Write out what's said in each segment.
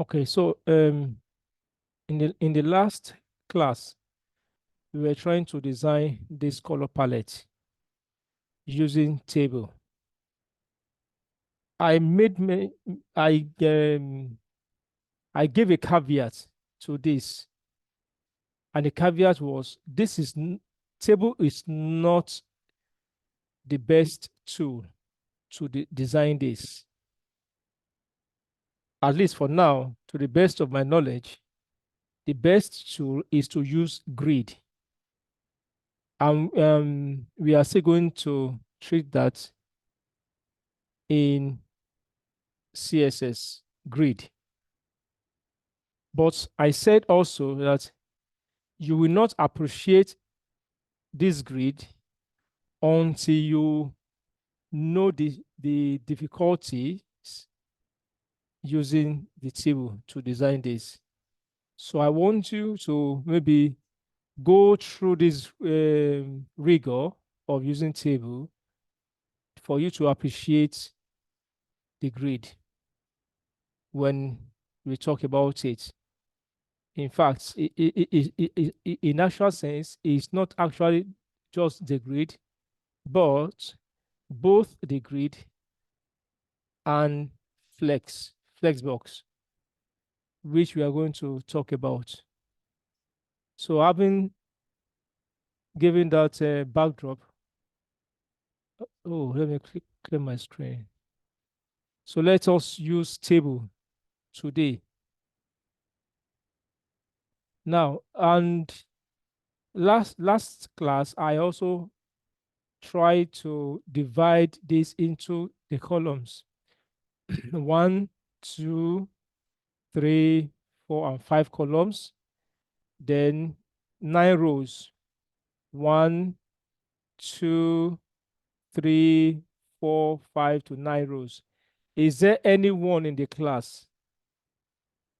Okay, so in the last class, we were trying to design this color palette using table. I made me I gave a caveat to this, and the caveat was table is not the best tool to design this. At least for now, to the best of my knowledge, the best tool is to use grid. And we are still going to treat that in CSS grid. But I said also that you will not appreciate this grid until you know the difficulties using the table to design this. So I want you to maybe go through this rigor of using table for you to appreciate the grid when we talk about it. In fact, in actual sense, it's not actually just the grid, but both the grid and flexbox, which we are going to talk about. So having given that backdrop, oh, let me clear my screen. So let us use table today. Now, and last class, I also tried to divide this into the columns. 1, 2, 3, 4, and 5 columns. Then 9 rows. 1, 2, 3, 4, 5 to 9 rows. Is there anyone in the class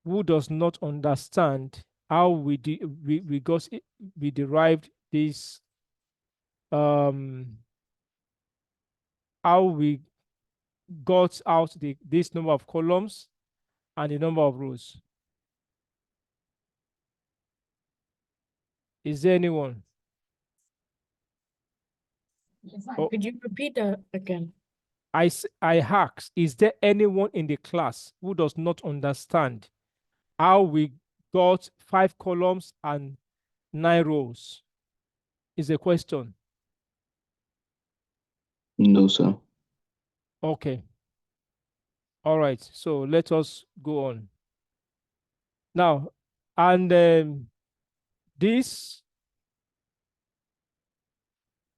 who does not understand how we derived this how we got out this number of columns and the number of rows? Is there anyone? Oh, Could you repeat that again? I asked, is there anyone in the class who does not understand how we got 5 columns and 9 rows? Is a question. No, sir. Okay. All right. So let us go on. Now, and this,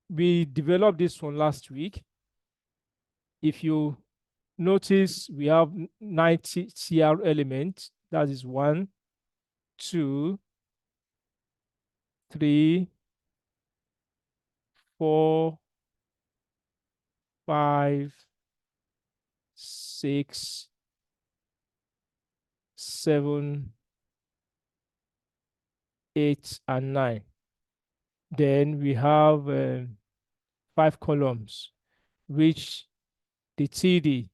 we developed this one last week. If you notice, we have 90 CR elements. That is 1, 2, 3, 4, 5, 6, 7, 8, and 9. Then we have 5 columns, which the TD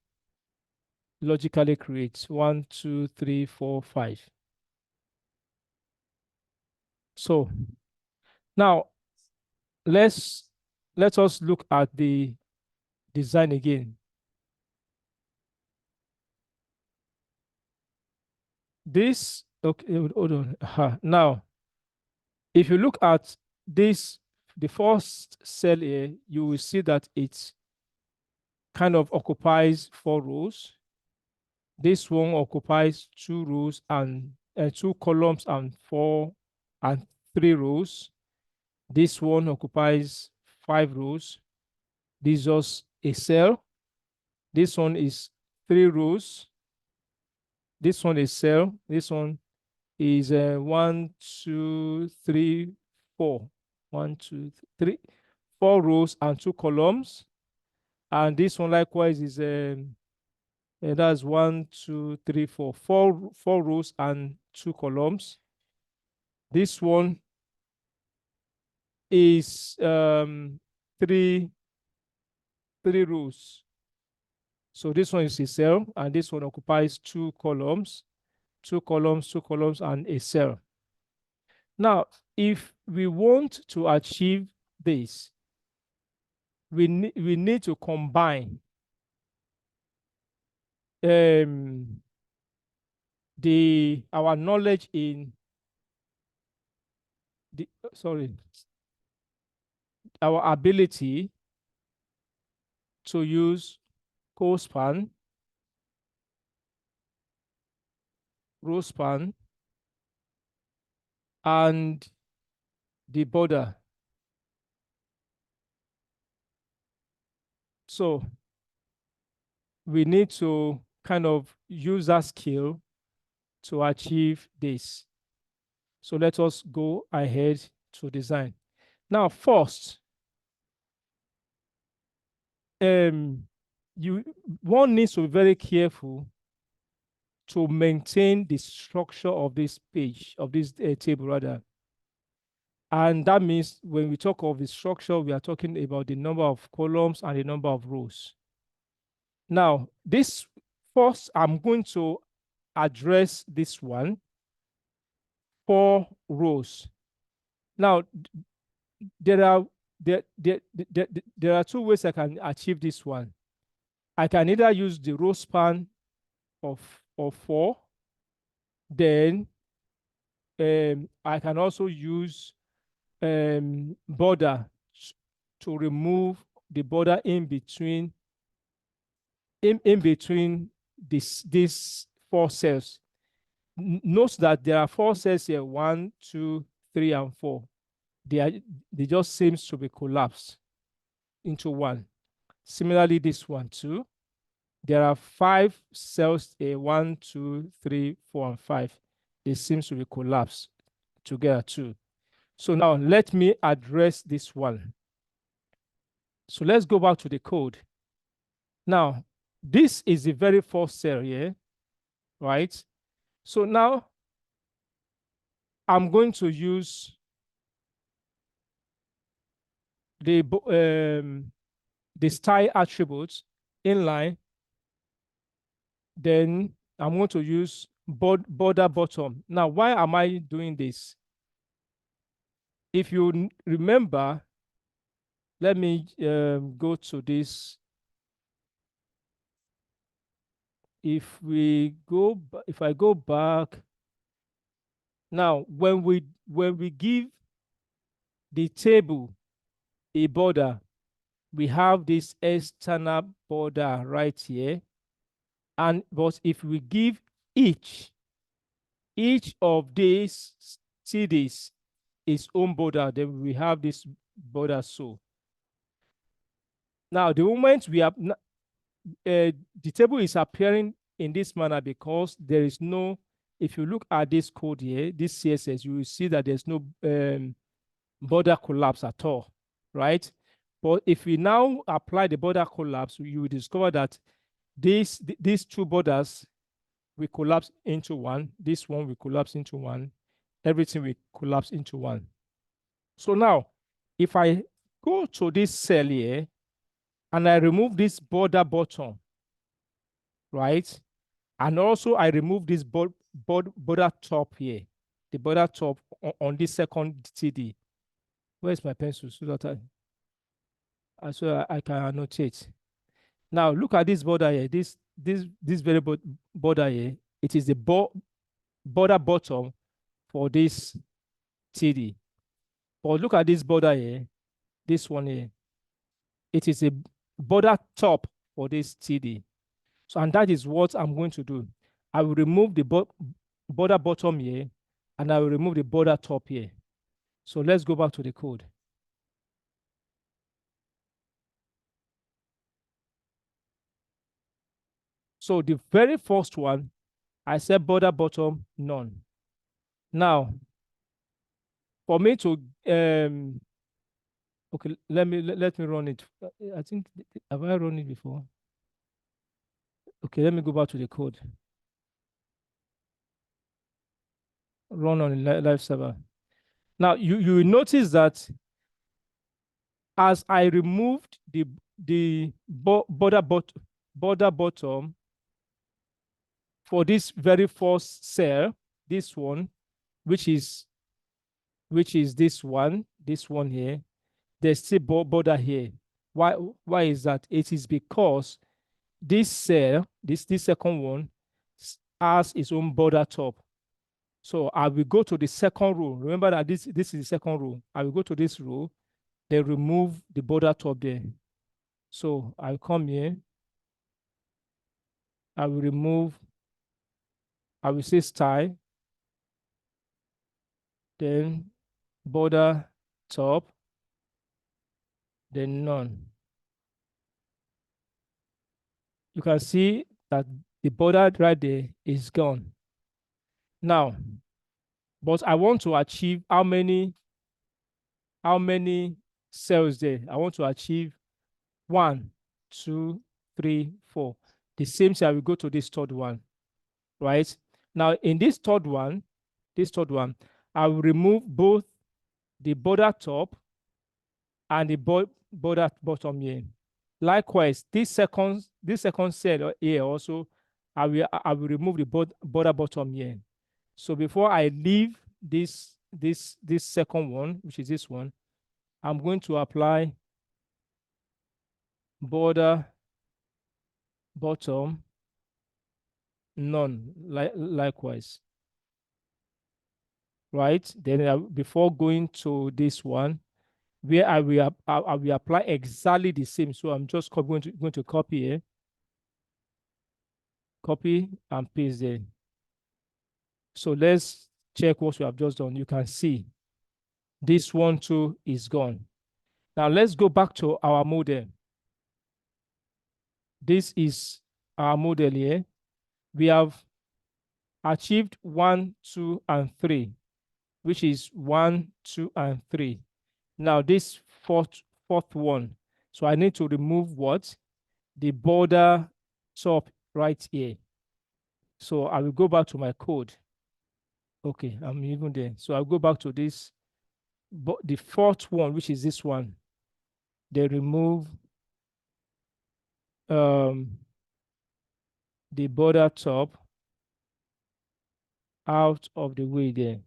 logically creates 1, 2, 3, 4, 5. So now let us look at the design again. This, okay, hold on. Now, if you look at this, the first cell here, you will see that it kind of occupies 4 rows. This one occupies 2 rows and 2 columns and 4 and 3 rows. This one occupies 5 rows. This is just a cell. This one is 3 rows. This one is cell. This one is 1, 2, 3, 4. 1, 2, 3, 4 rows and 2 columns. And this one likewise is that's 1, 2, 3, 4. 4 rows and 2 columns. This one is 3 rows. So this one is a cell, and this one occupies 2 columns. two columns, and a cell. Now, if we want to achieve this, we need to combine our knowledge in the our ability to use COLSPAN, ROWSPAN, and the border. So we need to kind of use that skill to achieve this. So let us go ahead to design. Now, first, one needs to be very careful to maintain the structure of this page, of this table rather. And that means when we talk of the structure, we are talking about the number of columns and the number of rows. Now, this first, I'm going to address this one, 4 rows. Now, there are 2 ways I can achieve this one. I can either use the row span of 4, then I can also use border to remove the border in between these 4 cells. Note that there are 4 cells here, 1, 2, 3, and 4. They just seems to be collapsed into one. Similarly, this one too. There are 5 cells here, 1, 2, 3, 4, and 5. They seems to be collapsed together too. So now let me address this one. So let's go back to the code. Now, this is the very first cell here, right? So now I'm going to use the style attributes inline. Then I'm going to use border bottom. Now, why am I doing this? If you remember, let me go to this. If I go back now, when we give the table a border, we have this external border right here. But if we give each of these CDs its own border, then we have this border. So now the moment we have the table is appearing in this manner because there is no, if you look at this code here, this CSS, you will see that there's no border collapse at all, right? But if we now apply the border collapse, you will discover that these 2 borders will collapse into one. This one will collapse into one. Everything will collapse into one. So now, if I go to this cell here and I remove this border bottom, right? And also I remove this border top here, the border top on this second TD. Where's my pencil so that I can annotate. Now look at this border here. This very border here. It is the border bottom for this TD. But look at this border here. This one here. It is a border top for this TD. So, and that is what I'm going to do. I will remove the border bottom here, and I will remove the border top here. So let's go back to the code. So the very first one, I said border bottom none. Now, for me to okay, let me run it. I think, have I run it before? Okay, let me go back to the code. Run on the live server. Now you will notice that as I removed the border bottom for this very first cell, this one, which is this one here, there's still border here. Why is that? It is because this cell, this second one, has its own border top. So I will go to the second row. Remember that this is the second row. I will go to this row, then remove the border top there. So I'll come here. I will remove, I will say style, then border top, then none. You can see that the border right there is gone. Now, but I want to achieve how many cells there? I want to achieve 1, 2, 3, 4. The same thing, I will go to this third one, right? Now, in this third one, I will remove both the border top and the border bottom here. Likewise, this second cell here also, I will remove the border bottom here. So before I leave this second one, which is this one, I'm going to apply border bottom none, likewise, right? Then before going to this one, where I will apply exactly the same. So I'm just going to copy here, copy and paste there. So let's check what we have just done. You can see this one too is gone. Now let's go back to our model. This is our model here. We have achieved 1, 2, and 3, which is 1, 2, and 3. Now this fourth one. So I need to remove what? The border top right here. So I will go back to my code. Okay, I'm even there. So I'll go back to this, but the fourth one, which is this one, they remove the border top out of the way there.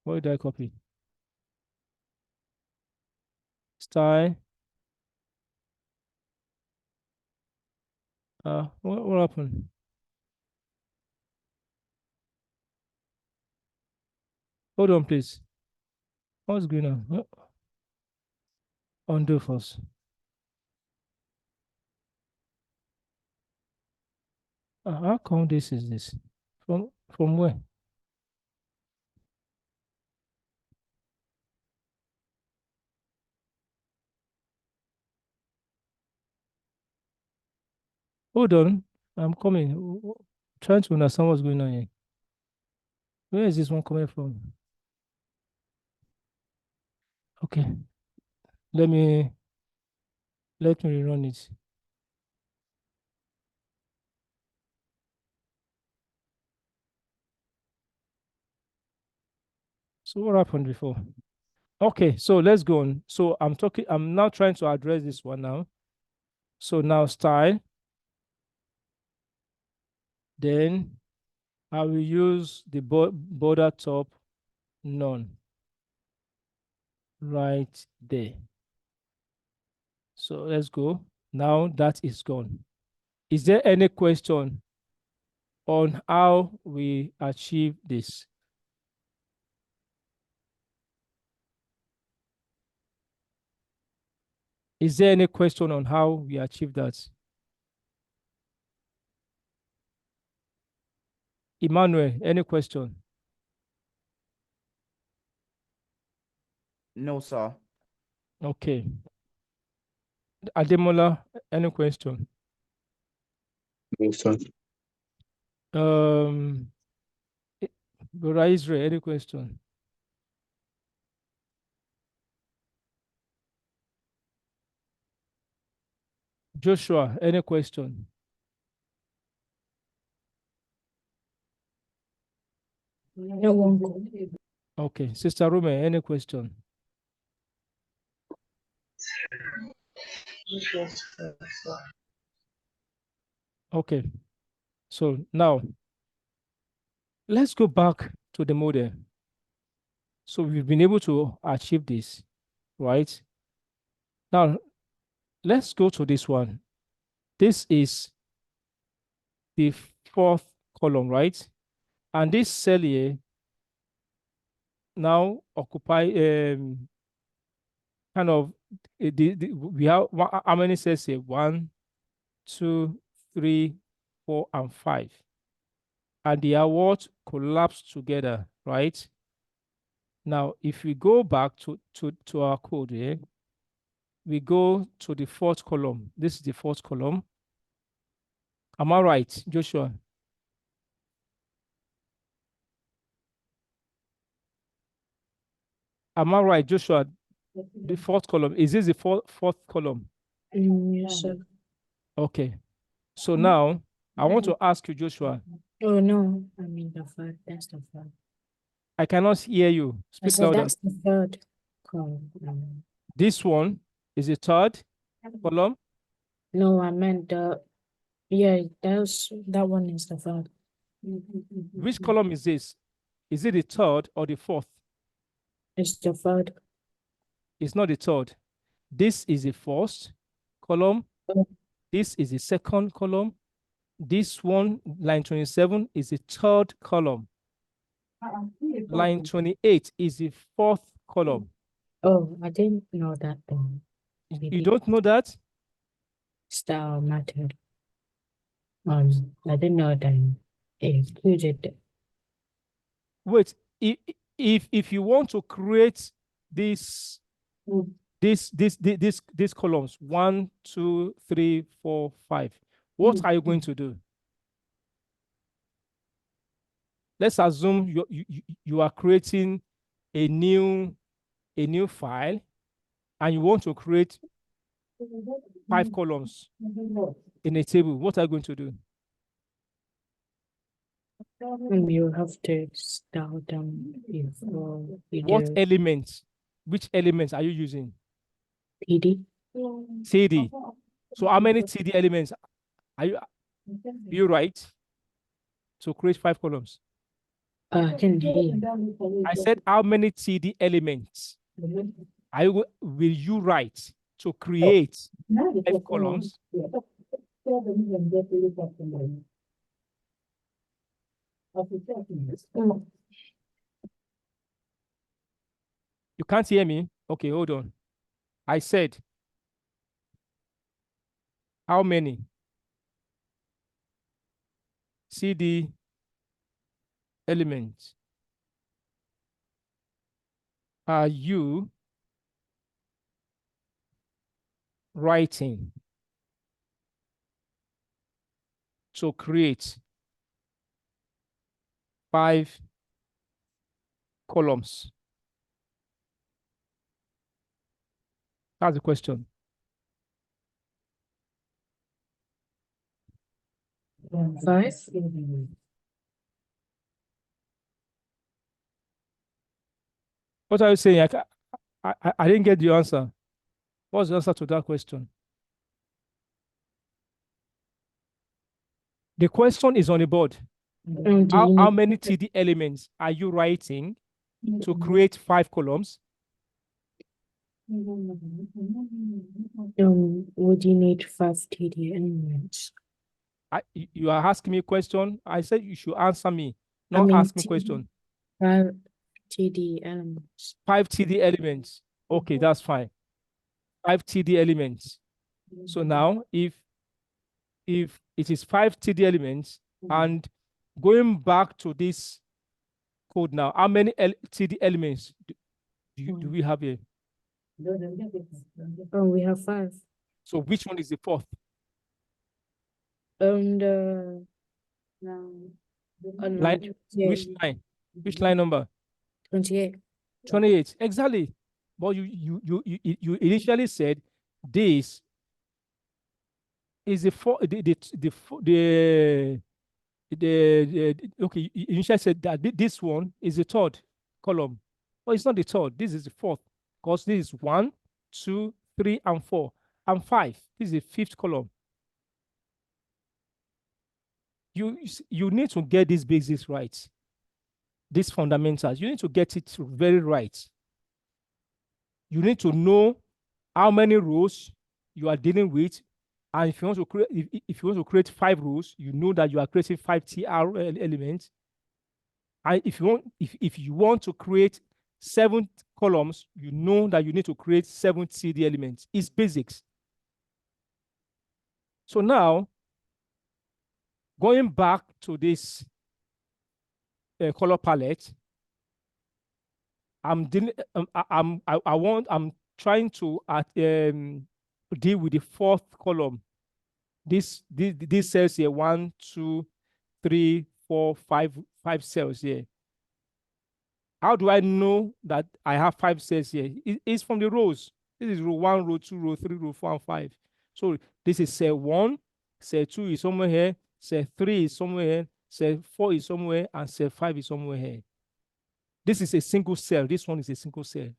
What did I copy? Style. What happened? Hold on, please. What's going on? Undo first. How come this is this? From where? Hold on. I'm coming. Trying to understand what's going on here. Where is this one coming from? Okay. Let me rerun it. So what happened before? Okay, so let's go on. So I'm now trying to address this one now. So now style. Then I will use the border top none right there. So let's go. Now that is gone. Is there any question on how we achieve this? Is there any question on how we achieve that? Emmanuel, any question? No, sir. Okay. Ademola, any question? No, sir. Brother Israel, any question? Joshua, any question? No one. Okay, Sister Rome, any question? Okay, so now let's go back to the model. So we've been able to achieve this, right? Now let's go to this one. This is the fourth column, right? And this cell here now occupy kind of we have how many cells here? 1, 2, 3, 4, and 5. And they are what collapsed together, right? Now, if we go back to our code here, we go to the fourth column. This is the fourth column. Am I right, Joshua? Am I right, Joshua? The fourth column. Is this the fourth column? Yes, sir. Okay. So now I want to ask you, Joshua. Oh, no. I mean the third. That's the third. I cannot hear you. I Speak said louder. that's the third column. This one is the third column. No, I meant that one is the third. Which column is this? Is it the third or the fourth? It's the third. It's not the third. This is the first column. Oh. This is the second column. This one, line 27, is the third column. Line 28 is the fourth column. Oh, I didn't know that then. You don't know that? Star method. I didn't know that it included. Wait, if you want to create these columns 1, 2, 3, 4, 5, what are you going to do? Let's assume you are creating a new file and you want to create 5 columns in a table. What are you going to do? You have to start them before you What do elements? Which elements are you using? PD. TD. So how many TD elements are you right to create 5 columns? I can hear you. I said how many TD elements will you write to create 5 columns? You can't hear me? Okay, hold on. I said how many CD elements are you writing to create 5 columns? That's the question. Five. What are you saying? I didn't get the answer. What's the answer to that question? The question is on the board. How many TD elements are you writing to create 5 columns? Would you need 5 TD elements? You are asking me a question. I said you should answer me, not ask me a question. 5 TD elements. 5 TD elements. Okay, that's fine. 5 TD elements. So now, if it is 5 TD elements, and going back to this code now, how many TD elements do we have here? Oh, we have 5. So which one is the fourth? Line, which line? Which line number? 28. 28. Exactly. But you initially said this is the okay, you initially said that this one is the third column. Well, it's not the third. This is the fourth, because this is 1, 2, 3, and 4, and 5. This is the fifth column. You need to get these basics right, these fundamentals. You need to get it very right. You need to know how many rows you are dealing with, and if you want to create, if you want to create 5 rows, you know that you are creating 5 TR elements. And if you want to create 7 columns, you know that you need to create 7 CD elements. It's basics. So now, going back to this color palette, I'm trying to deal with the fourth column. This cells here, 1, 2, 3, 4, 5 cells here. How do I know that I have 5 cells here? It's from the rows. This is row 1, row 2, row 3, row 4, and 5. So this is cell 1, cell 2 is somewhere here, cell 3 is somewhere here, cell 4 is somewhere, and cell 5 is somewhere here. This is a single cell. This one is a single cell.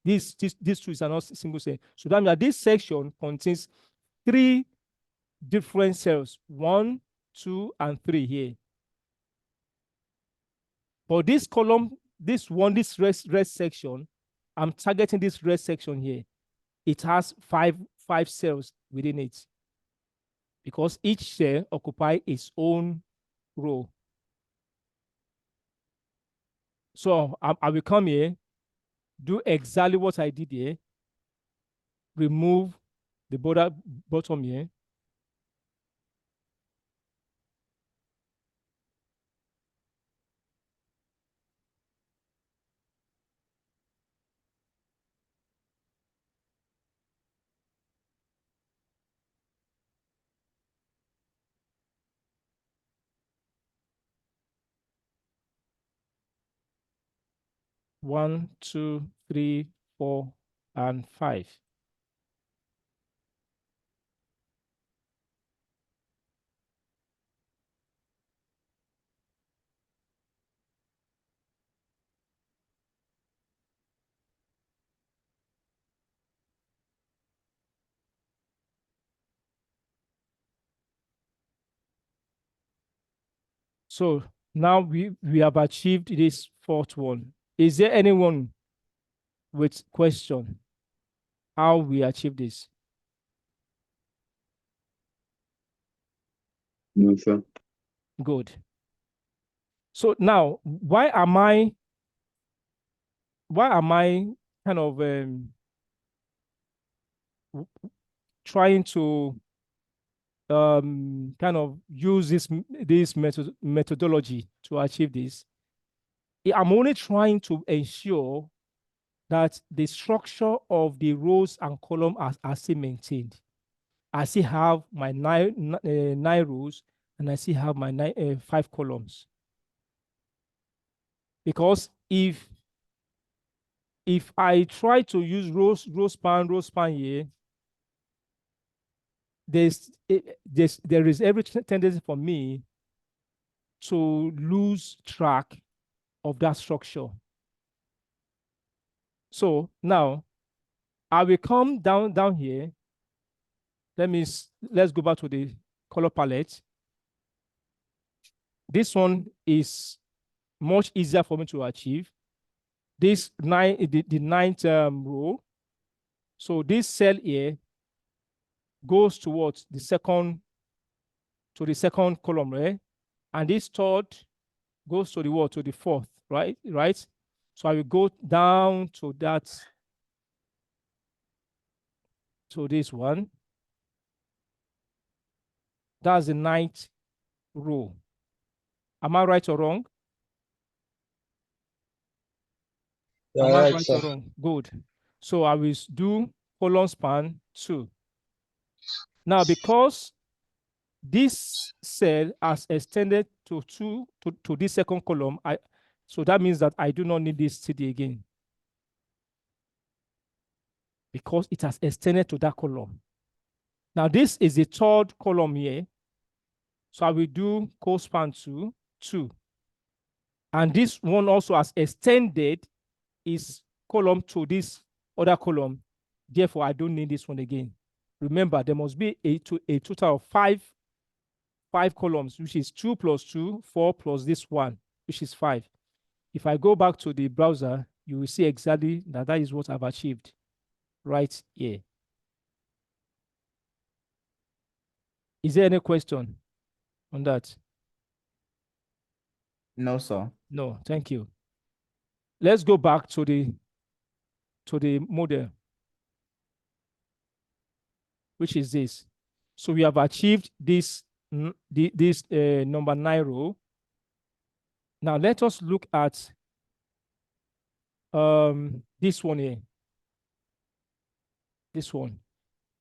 These two is not single cell. So that means that this section contains 3 different cells, 1, 2, and 3 here. But this column, this red section, I'm targeting this red section here. It has five cells within it, because each cell occupies its own row. So I will come here, do exactly what I did here, remove the border bottom here. One, 2, 3, 4, and 5. So now we have achieved this fourth one. Is there anyone with question how we achieve this? No, sir. Good. So now, why am I kind of trying to kind of use this methodology to achieve this? I'm only trying to ensure that the structure of the rows and column are still maintained. I still have my 9 rows, and I still have my 5 columns. Because if I try to use ROWSPAN here, there is every tendency for me to lose track of that structure. So now I will come down here. Let's go back to the color palette. This one is much easier for me to achieve. This the ninth row. So this cell here goes towards the second column, right? And this third goes to the what? To the fourth, right? Right. So I will go down to that, to this one. That's the 9th row. Am I right or wrong? Am I right or wrong? Good. So I will do COLSPAN 2. Now, because this cell has extended to this second column, so that means that I do not need this CD again, because it has extended to that column. Now, this is the third column here. So I will do COLSPAN 2. And this one also has extended its column to this other column. Therefore, I don't need this one again. Remember, there must be a total of five columns, which is 2 plus 2, 4 plus this one, which is 5. If I go back to the browser, you will see exactly that that is what I've achieved right here. Is there any question on that? No, sir. No, thank you. Let's go back to the model, which is this. So we have achieved this number 9 row. Now let us look at this one here. This one.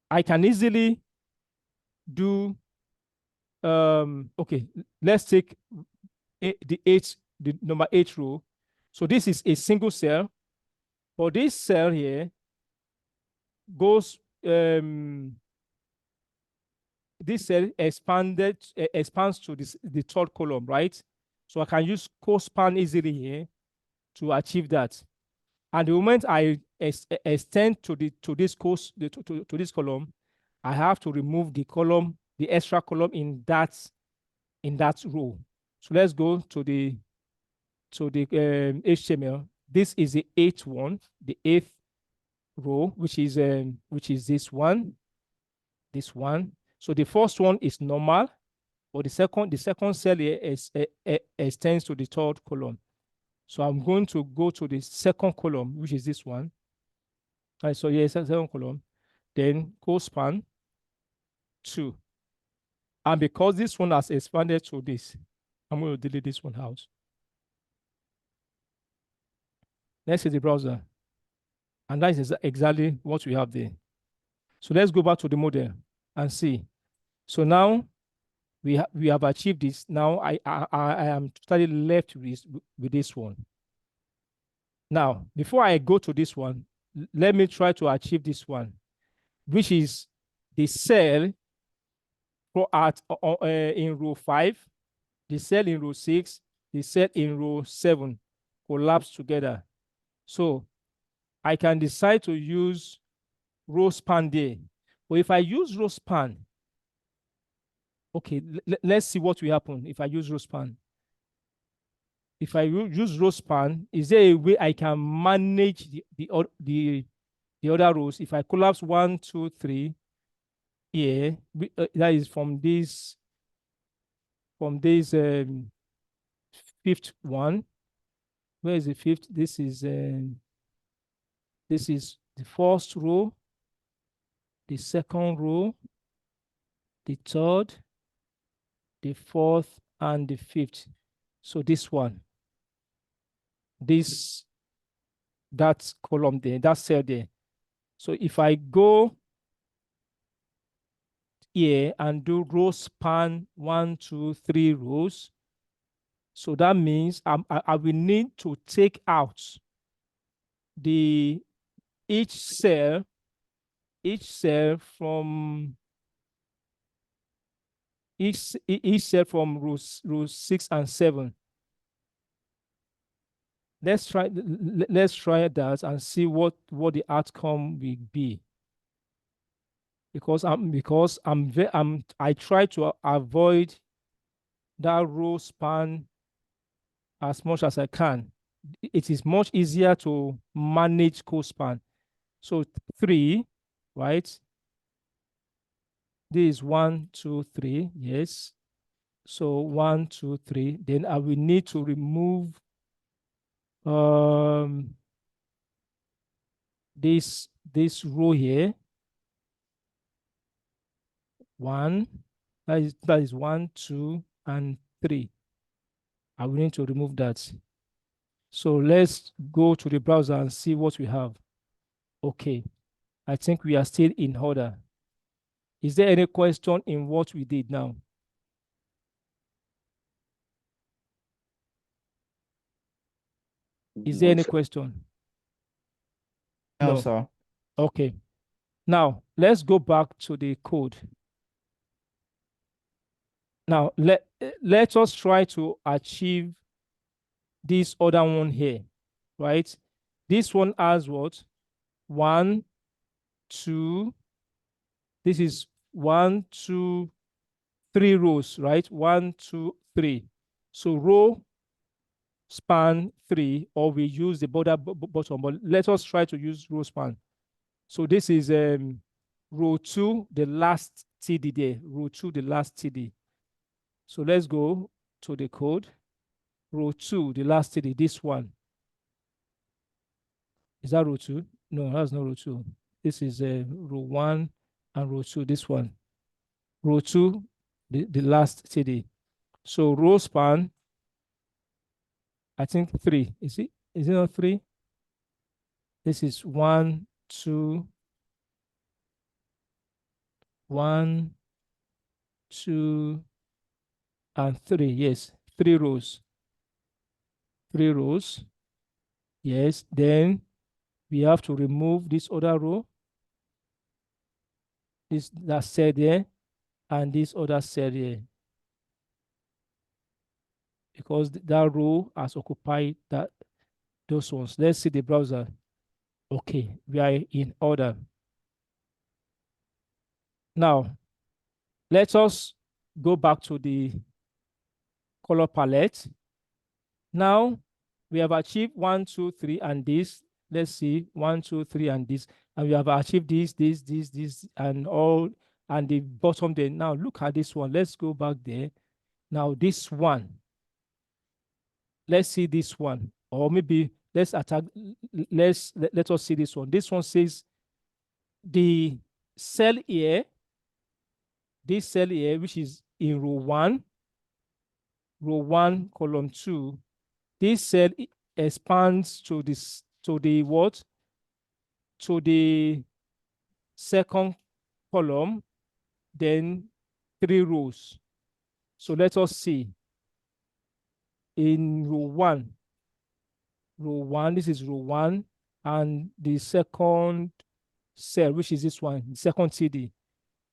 I can easily do okay, let's take the number 8 row. So this is a single cell. For this cell here goes this cell expands to the third column, right? So I can use COLSPAN easily here to achieve that. And the moment I extend to this column, I have to remove the column, the extra column in that row. So let's go to the HTML. This is the 8th one, the 8th row, which is this one. So the first one is normal, but the second cell here extends to the third column. So I'm going to go to the second column, which is this one. All right, so here's the second column. Then COLSPAN 2. And because this one has expanded to this, I'm going to delete this one out. Let's see the browser. And that is exactly what we have there. So let's go back to the model and see. So now we have achieved this. Now I am totally left with this one. Now, before I go to this one, let me try to achieve this one, which is the cell in row 5, the cell in row 6, the cell in row 7 collapse together. So I can decide to use ROWSPAN there. But if I use ROWSPAN, okay, let's see what will happen if I use ROWSPAN. If I use ROWSPAN, is there a way I can manage the other rows? If I collapse 1, 2, 3 here, that is from this fifth one. Where is the fifth? This is the first row, the second row, the third, the fourth, and the fifth. So this one, that column there, that cell there. So if I go here and do ROWSPAN 1, 2, 3 rows, so that means I will need to take out each cell from rows 6 and 7. Let's try that and see what the outcome will be. Because I try to avoid that ROWSPAN as much as I can. It is much easier to manage COLSPAN. So 3, right? This is 1, 2, 3, yes. So 1, 2, 3. Then I will need to remove this row here. 1, that is 1, 2, and 3. I will need to remove that. So let's go to the browser and see what we have. Okay, I think we are still in order. Is there any question in what we did now? Is there any question? No, sir. Okay. Now, let's go back to the code. Now, let us try to achieve this other one here, right? This one has what? 1, 2. This is 1, 2, 3 rows, right? 1, 2, 3. So row span 3, or we use the border bottom, but let us try to use row span. So this is row 2, the last TD there. Row 2, the last TD. So let's go to the code. Row 2, the last TD, this one. Is that row 2? No, that's not row 2. This is row 1 and row 2, this one. Row 2, the last TD. So row span, I think 3. Is it not 3? This is 1, 2, 1, 2, and 3. Yes, 3 rows. 3 rows. Yes, then we have to remove this other row, that cell there, and this other cell here, because that row has occupied those ones. Let's see the browser. Okay, we are in order. Now, let us go back to the color palette. Now, we have achieved 1, 2, 3, and this. Let's see, 1, 2, 3, and this. And we have achieved this, and all, and the bottom there. Now, look at this one. Let's go back there. Now, this one. Let's see this one. Or maybe let's attack, let us see this one. This one says the cell here, this cell here, which is in row 1, column 2, this cell expands to this, to the what? To the second column, then 3 rows. So let us see. In row 1, this is row 1, and the second cell, which is this one, the second TD.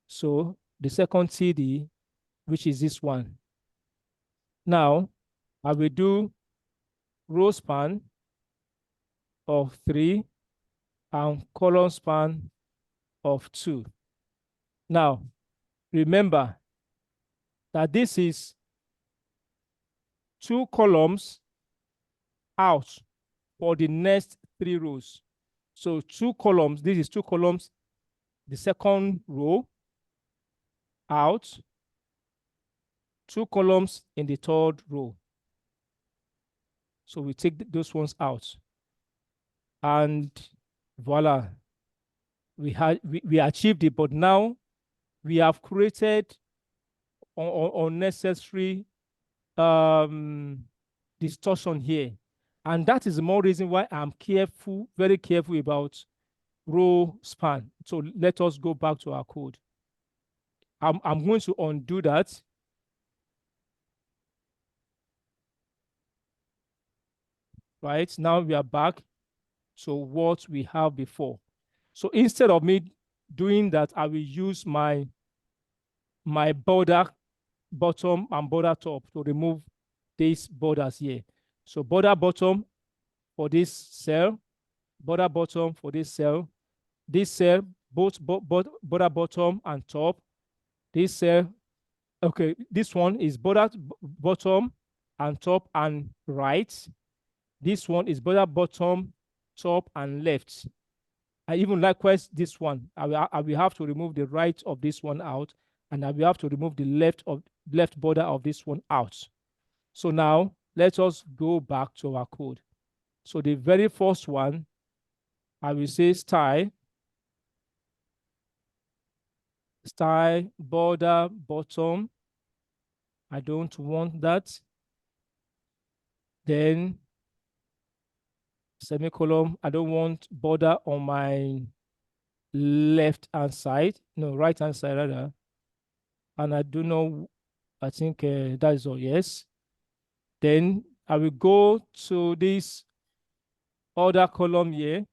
So the second TD, which is this one. Now, I will do row span of 3 and column span of 2. Now, remember that this is 2 columns out for the next 3 rows. So 2 columns, this is 2 columns, the second row out, 2 columns in the third row. So we take those ones out. And voila, we achieved it, but now we have created unnecessary distortion here. And that is the more reason why I'm careful, very careful about row span. So let us go back to our code. I'm going to undo that. Right, now we are back to what we have before. So instead of me doing that, I will use my border bottom and border top to remove these borders here. So border bottom for this cell, border bottom for this cell, both border bottom and top. This cell, okay, this one is border bottom and top and right. This one is border bottom, top, and left. And even likewise, this one, I will have to remove the right of this one out, and I will have to remove the left border of this one out. So now let us go back to our code. So the very first one, I will say style border bottom. I don't want that. Then semicolon, I don't want border on my left hand side, no, right hand side rather. And I do know, I think that is all, yes. Then I will go to this other column here.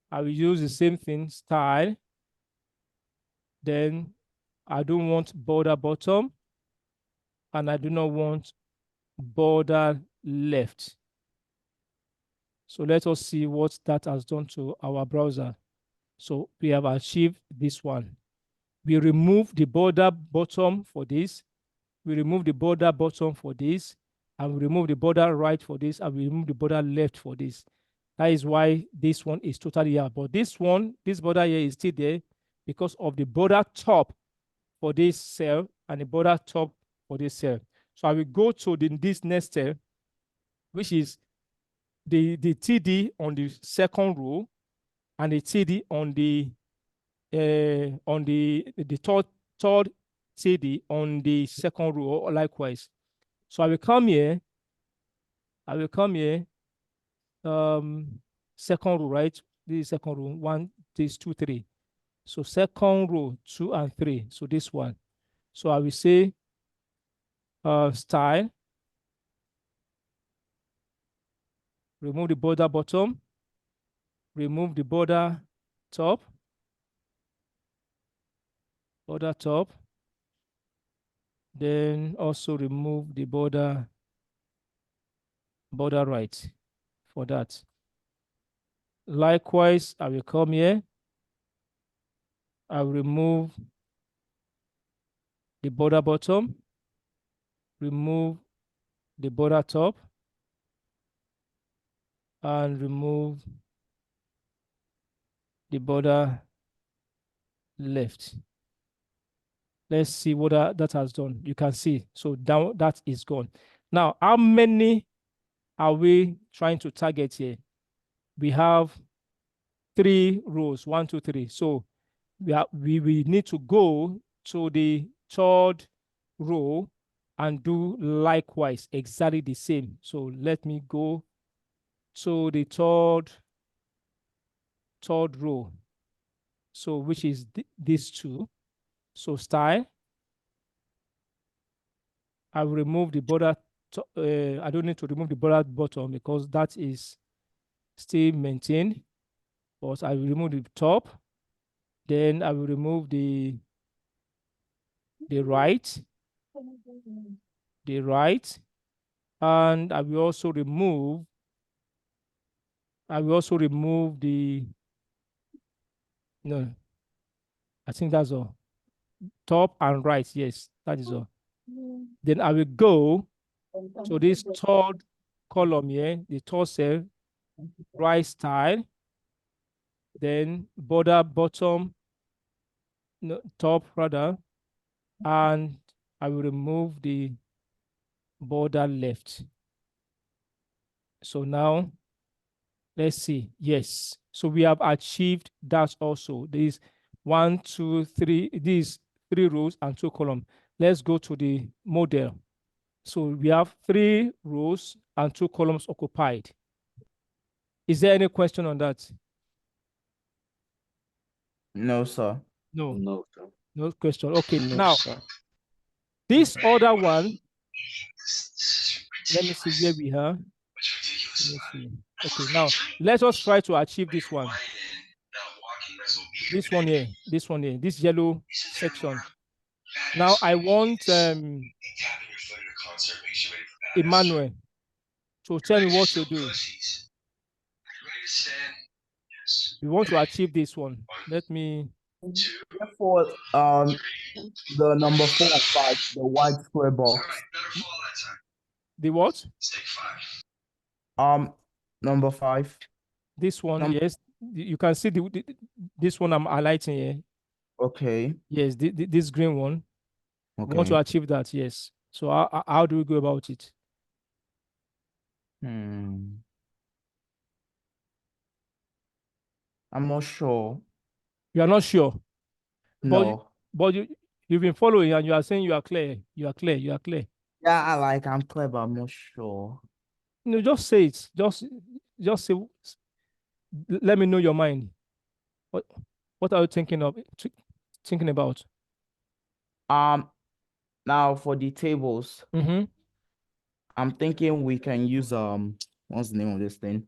I will use the same thing, style. Then I don't want border bottom. and I do not want border left. So let us see what that has done to our browser. So we have achieved this one. We remove the border bottom for this. We remove the border bottom for this, and we remove the border right for this, and we remove the border left for this. That is why this one is totally out. But this one, this border here is still there because of the border top for this cell and the border top for this cell. So I will go to this next cell, which is the TD on the second row and the TD on the third TD on the second row, or likewise. So I will come here. Second row, right? This is second row. 1, this 2, 3. So second row 2 and 3. So this one. So I will say style. Remove the border bottom. Remove the border top. Border top. Then also remove the border right for that. Likewise, I will come here. I will remove the border bottom, remove the border top, and remove the border left. Let's see what that has done. You can see, so down that is gone. Now, how many are we trying to target here? We have 3 rows, 1, 2, 3. So we need to go to the third row and do likewise, exactly the same. So let me go to the third row. So which is these two. So style. I will remove the border. I don't need to remove the border bottom because that is still maintained. But I will remove the top. Then I will remove the right, and I will also remove the, no, I think that's all. Top and right, yes, that is all. Then I will go to this third column here, the third cell, right style, then border bottom, no, top rather, and I will remove the border left. So now let's see. Yes. So we have achieved that also. These 1, 2, 3, these 3 rows and 2 columns. Let's go to the model. So we have 3 rows and 2 columns occupied. Is there any question on that? No, sir. No, No, sir. no question. Okay, No, now sir. this other one, let me see where we are. Let me see. Okay, now let us try to achieve this one. This one here, this yellow section. Now I want Emmanuel to tell me what to do. We want to achieve this one. Let me. Therefore, the number 4 and 5, the white square box. The what? Number 5. This one, yes. You can see this one I'm highlighting here. Okay. Yes, this green one. Okay. We want to achieve that, yes. So how do we go about it? I'm not sure. You are not sure. No. But you've been following and you are saying you are clear. You are clear. You are clear. Yeah, I'm clever. I'm not sure. No, just say it. Just say. Let me know your mind. What are you thinking about? Now for the tables, Mm-hmm. I'm thinking we can use what's the name of this thing?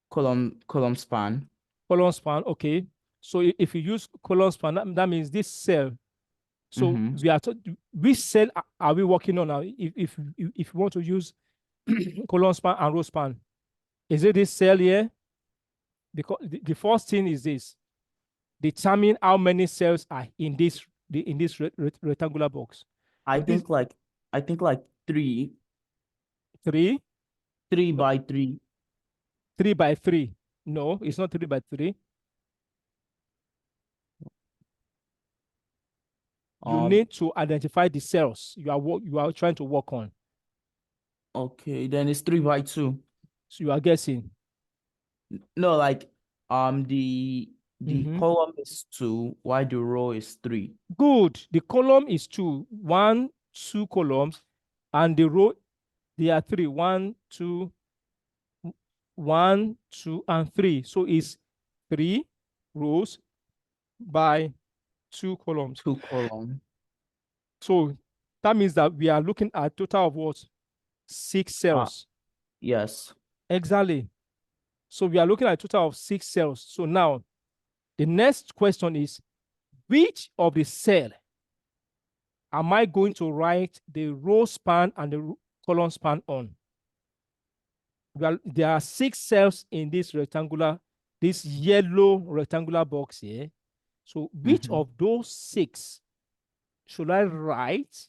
Column span. Column span. Okay. So if you use column span, that means this cell So Mhm. we are which cell are we working on now? If you want to use colon span and row span, is it this cell here? Because the first thing is this: determine how many cells are in this rectangular box. I So this think like I think like three 3, three no, by three. 3 by 3. No, it's not 3 by 3. You Um need to identify the cells you are trying to work on. okay, then it's 3 by 2. So you are guessing. No, like the Mhm. column is 2, while the row is 3. Good. The column is 2, 1, 2 columns, and the row they are 3, 1, 2, 1, 2, and 3. So it's 3 rows by 2 columns. 2 column. So that means that we are looking at total of what? 6 Ah, cells. yes. Exactly. So we are looking at a total of 6 cells. So now the next question is, which of the cell am I going to write the row span and the column span on? Well, there are 6 cells in this yellow rectangular box here. So which Mhm. of those 6 should I write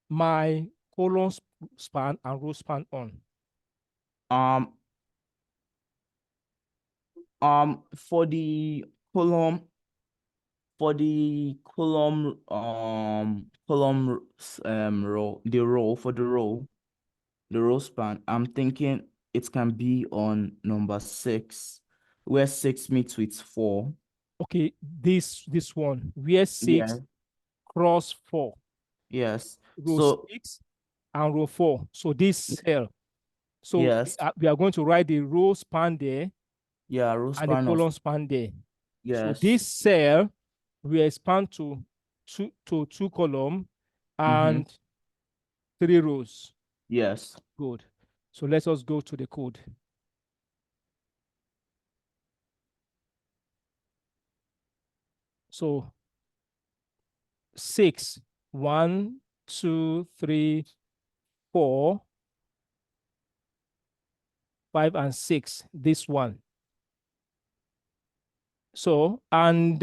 my column span and row span on? Um for the column for the row, the row span, I'm thinking it can be on number 6, where 6 meets with 4. Okay, this one, where 6 Yeah, cross 4, yes. row So 6 and row 4. So this cell. So yes, we are going to write the row span there yeah, row and the span of column span there. So yes. this cell will expand to 2 column Mm-hmm. and 3 rows. Yes. Good. So let us go to the code. So 6, 1, 2, 3, 4, 5, and 6. This one. So and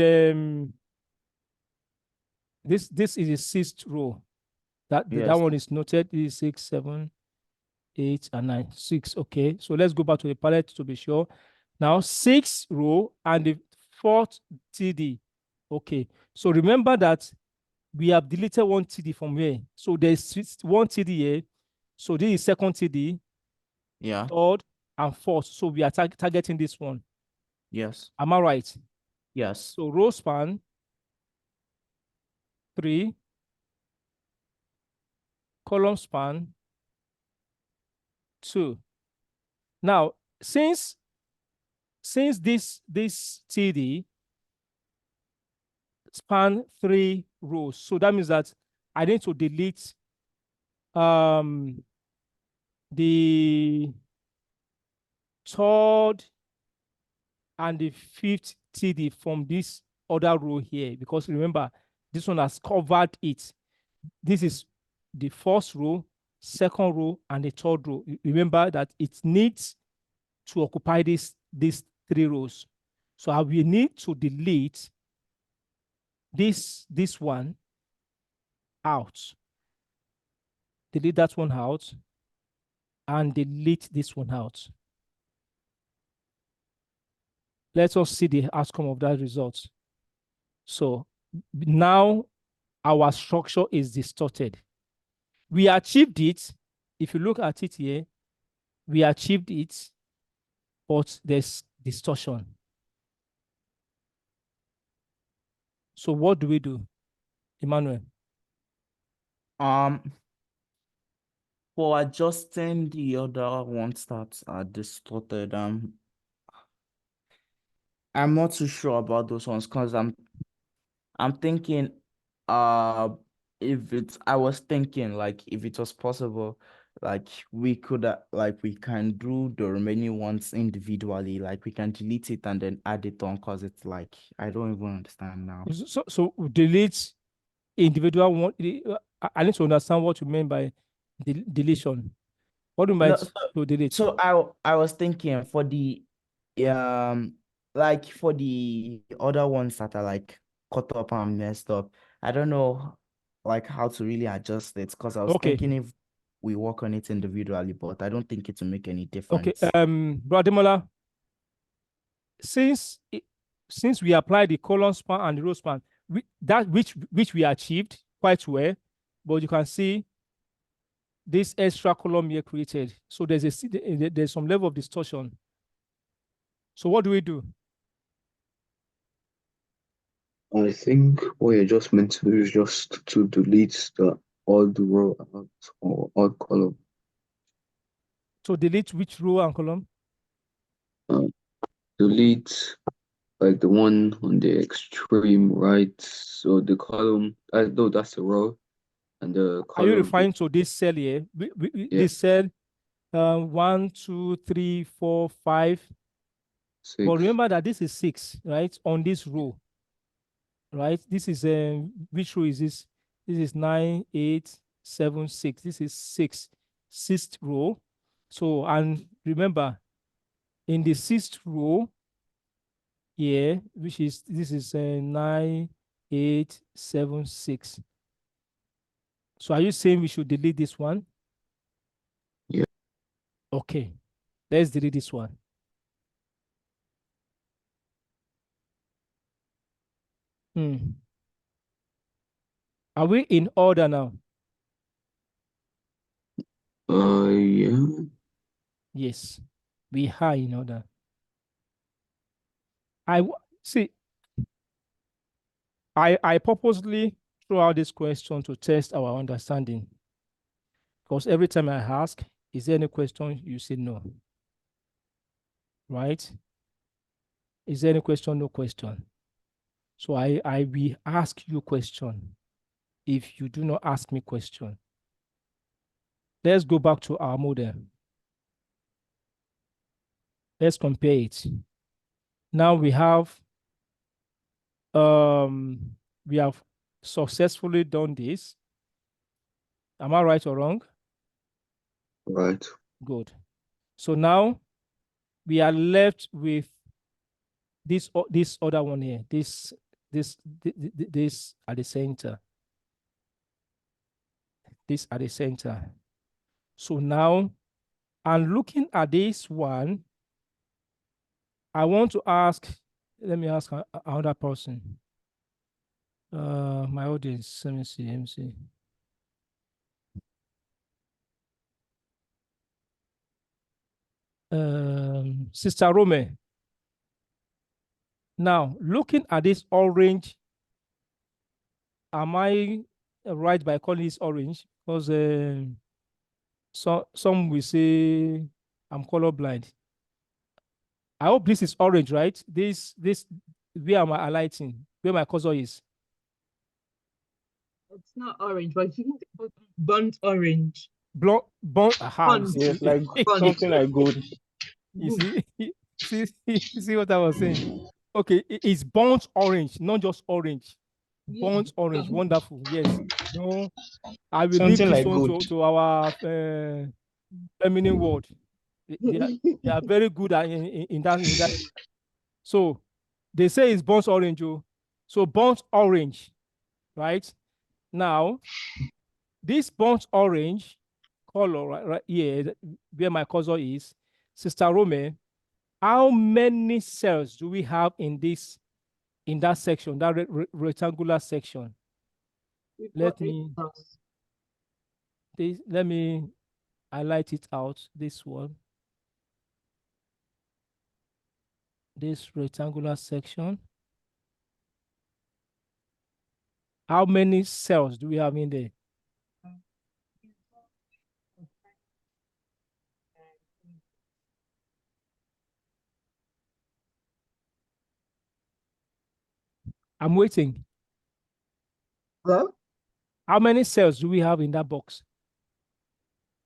this is the 6th row. That Yes. one is noted. This is 6, 7, 8, and 9. 6. Okay. So let's go back to the palette to be sure. Now 6 row and the 4th TD. Okay. So remember that we have deleted one TD from here. So there's one TD here. So this is second TD, Yeah. third, and fourth. So we are targeting this one. Yes. Am I right? Yes. So row span 3, column span 2. Now, since this TD span 3 rows, so that means that I need to delete um the third and the 5th TD from this other row here, because remember, this one has covered it. This is the first row, second row, and the third row. Remember that it needs to occupy these 3 rows. So I will need to delete this one out, delete that one out, and delete this one out. Let us see the outcome of that result. So now our structure is distorted. We achieved it. If you look at it here, we achieved it, but there's distortion. So what do we do, Emmanuel? Um, for adjusting the other ones that are distorted, I'm not too sure about those ones because I'm thinking, uh, if it's I was thinking like if it was possible, like we could like we can do the remaining ones individually, like we can delete it and then add it on because it's like I don't even understand now. So delete individual one. I need to understand what you mean by deletion. What do you mean No, by to delete? So I was thinking for the like for the other ones that are like cut up and messed up, I don't know like how to really adjust it because I was Okay. thinking if we work on it individually, but I don't think it will make any Okay. difference. Brother Demola, since we apply the COLSPAN and the ROWSPAN, which we achieved quite well, but you can see this extra column here created. So there's some level of distortion. So what do we do? I think what you're just meant to do is just to delete the odd row out or odd column. So delete which row and column? Delete like the one on the extreme right. So the column, no, that's the row, and the Are you column. referring to this cell here? Yeah. This cell, 1, 2, 3, 4, 5. 6. But remember that this is 6, right? On this row, right? This is which row is this? This is 9, 8, 7, 6. This is 6, sixth row. So, and remember, in the sixth row here, which is this is 9, 8, 7, 6. So, are you saying we should delete this one? Yeah. Okay, let's delete this one. Are we in order now? Yeah. Yes, we are in order. See. I purposely throw out this question to test our understanding, because every time I ask, is there any question? You say no. Right? Is there any question? No question. So I will ask you question if you do not ask me question. Let's go back to our model. Let's compare it. Now we have successfully done this. Am I right or wrong? Right. Good. So now we are left with this other one here. This at the center. This at the center. So now, and looking at this one, I want to ask. Let me ask another person. My audience. Let me see. Let me see. Sister Rome. Now, looking at this orange, am I right by calling this orange? Because some will say I'm colorblind. I hope this is orange, right? This where am I highlighting? Where my cursor is? It's not orange, but you can put burnt orange. Burnt. Aha, you Burnt. see, Yes, like Burnt. something like gold. you see, see what I was saying. Okay, it's burnt orange, not just orange. Yeah. Burnt orange, wonderful. Yes. No, I will leave Something this like one gold. to our feminine word. They are very good at in that. So they say it's burnt orange. Oh. So burnt orange, right? Now, this burnt orange color right here, where my cursor is, Sister Rome, how many cells do we have in that section, that rectangular section? Let me highlight it out. This one, this rectangular section. How many cells do we have in there? I'm waiting. Hello? How many cells do we have in that box?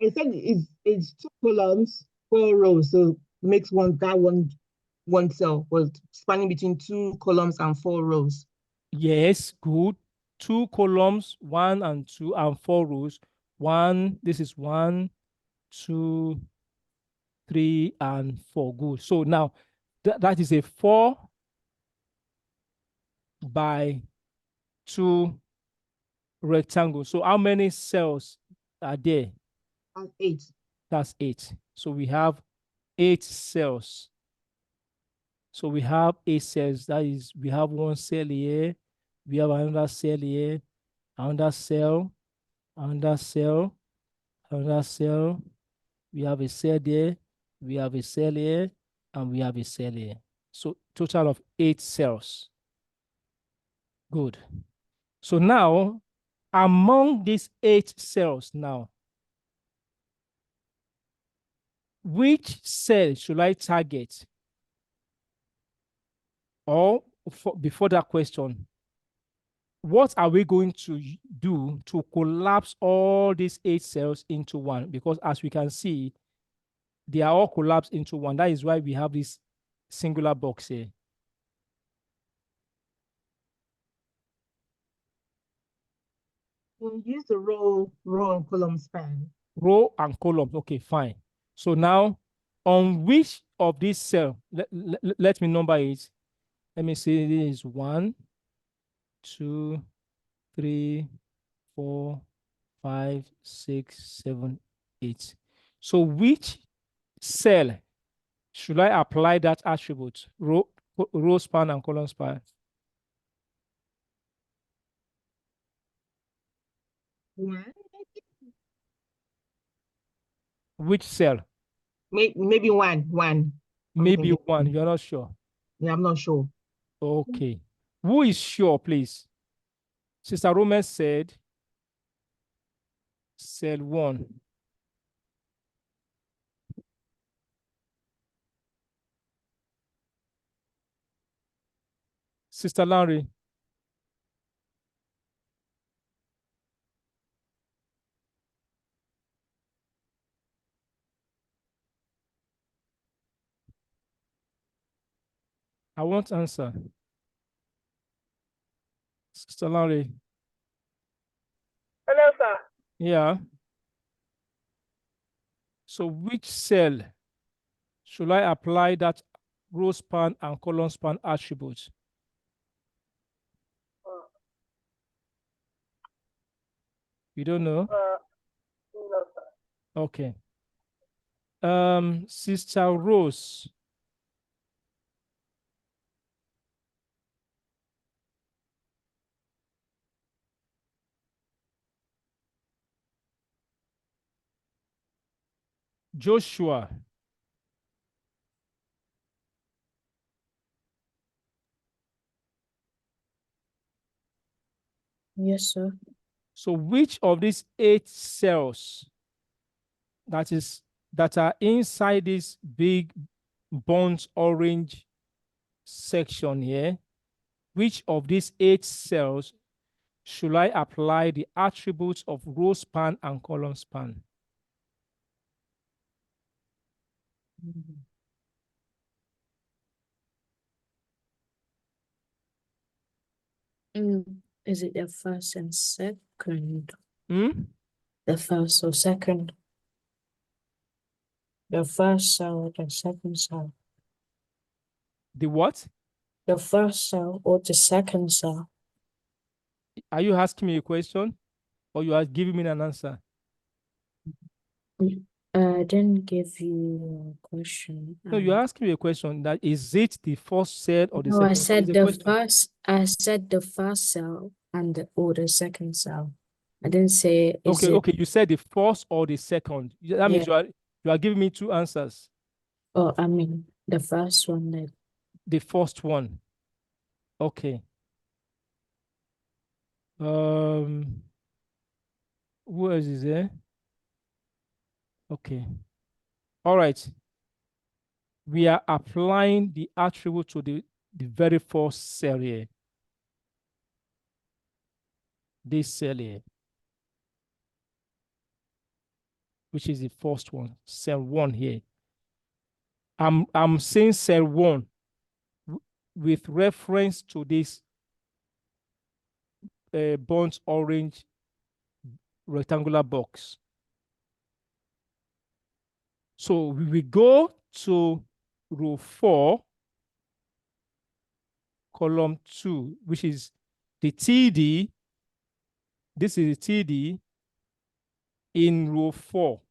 I said it's 2 columns, 4 rows, so makes one cell was spanning between 2 columns and 4 rows. Yes, good. 2 columns, 1 and 2, and 4 rows. This is 1, 2, 3, and 4. Good. So now that is a 4 by 2 rectangle. So how many cells are there? 8. That's 8. So we have 8 cells. So we have 8 cells. That is, we have 1 cell here. We have another cell here, another cell, another cell, another cell. We have a cell there. We have a cell here, and we have a cell here. So total of 8 cells. Good. So now, among these 8 cells now, which cell should I target? Or before that question, what are we going to do to collapse all these 8 cells into one? Because as we can see, they are all collapsed into one. That is why we have this singular box here. We'll use the row and column span. Row and column. Okay, fine. So now, on which of these cells, let me number it. Let me say this is 1, 2, 3, 4, 5, 6, 7, 8. So which cell should I apply that attribute? Row span and column span. One. Which cell? Maybe one. Maybe one. You're not sure. Yeah, I'm not sure. Okay. Who is sure, please? Sister Roman said cell 1. Sister Larry. I want answer. Sister Larry. Hello, sir. Yeah. So which cell should I apply that row span and column span attribute? You don't know? No, sir. Okay. Sister Rose. Joshua. Yes, sir. So which of these 8 cells that are inside this big burnt orange section here, which of these 8 cells should I apply the attributes of row span and column span? Is it the first and second? Hmm? The first or second? The first cell or the second cell? The what? The first cell or the second cell? Are you asking me a question or you are giving me an answer? I didn't give you a question. No, you're asking me a question that is it the first cell or the No, second? I It's said a the question. first. I said the first cell or the second cell. I didn't say is Okay, it. okay. You said the first or the second. That means Yeah. you are giving me 2 answers. Oh, I mean the first one. The first one. Okay. Who else is there? Okay. All right. We are applying the attribute to the very first cell here. This cell here, which is the first one, cell 1 here. I'm saying cell 1 with reference to this burnt orange rectangular box. So we will go to row 4, column 2, which is the TD. This is the TD in row 4.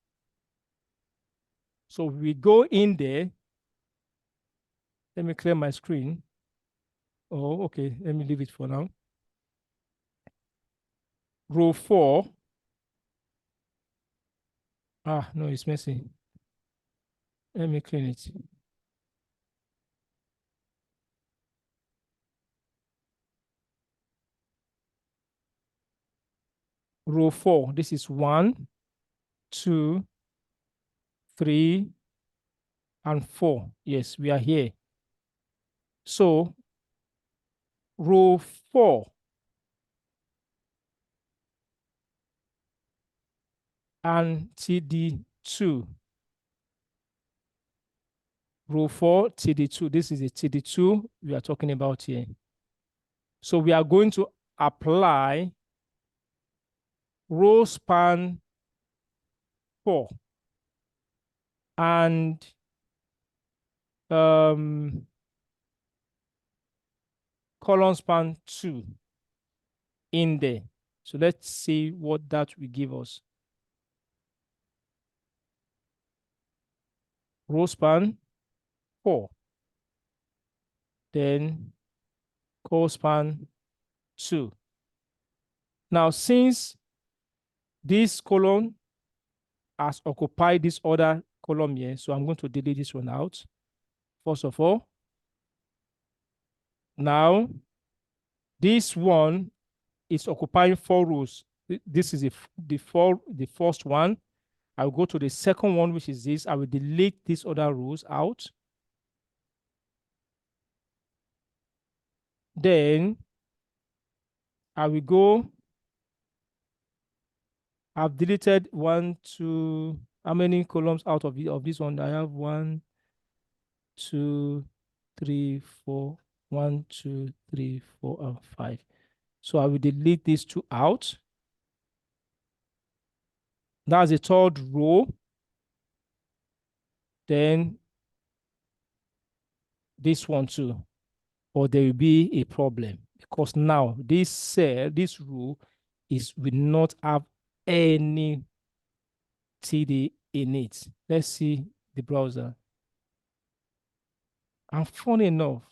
So we go in there. Let me clear my screen. Oh, okay. Let me leave it for now. Row 4. Ah, no, it's messy. Let me clean it. Row 4. This is 1, 2, 3, and 4. Yes, we are here. So row 4 and TD2. Row 4, TD2. This is a TD2 we are talking about here. So we are going to apply ROWSPAN 4 and COLSPAN 2 in there. So let's see what that will give us. ROWSPAN 4, then COLSPAN 2. Now, since this column has occupied this other column here, so I'm going to delete this one out. First of all, now this one is occupying 4 rows. This is the first one. I'll go to the second one, which is this. I will delete these other rows out. Then I will go. I've deleted 1, 2. How many columns out of this one? I have 1, 2, 3, 4. 1, 2, 3, 4, and 5. So I will delete these 2 out. That's the third row. Then this one too, or there will be a problem because now this cell, this row will not have any TD in it. Let's see the browser. And funny enough,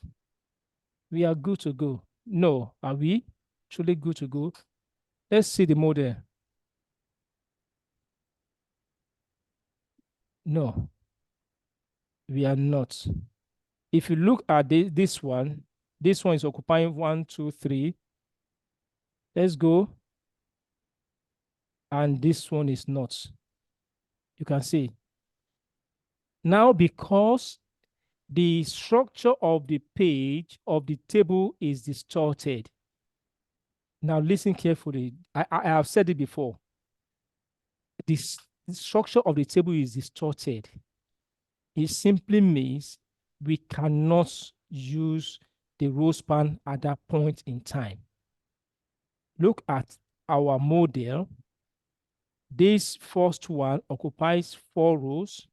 we are good to go. No, are we truly good to go? Let's see the model. No, we are not. If you look at this one is occupying 1, 2, 3. Let's go. And this one is not. You can see. Now, because the structure of the page of the table is distorted. Now, listen carefully. I have said it before. The structure of the table is distorted. It simply means we cannot use the ROWSPAN at that point in time. Look at our model. This first one occupies 4 rows.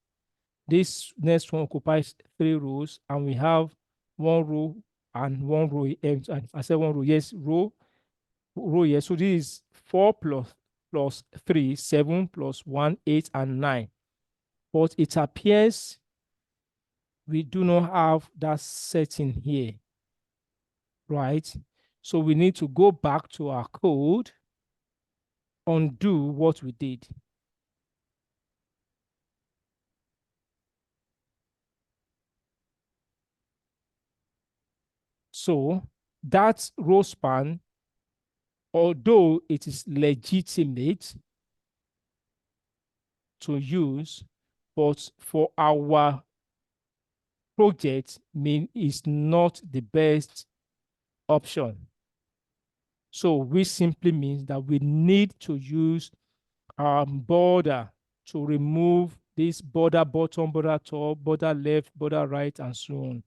This next one occupies 3 rows, and we have 1 row and 1 row. I said 1 row, yes, row, yes. So this is 4 plus 3, 7 plus 1, 8, and 9. But it appears we do not have that setting here, right? So we need to go back to our code, undo what we did. So that ROWSPAN, although it is legitimate to use, but for our project is not the best option. So which simply means that we need to use border to remove this border bottom, border top, border left, border right, and so on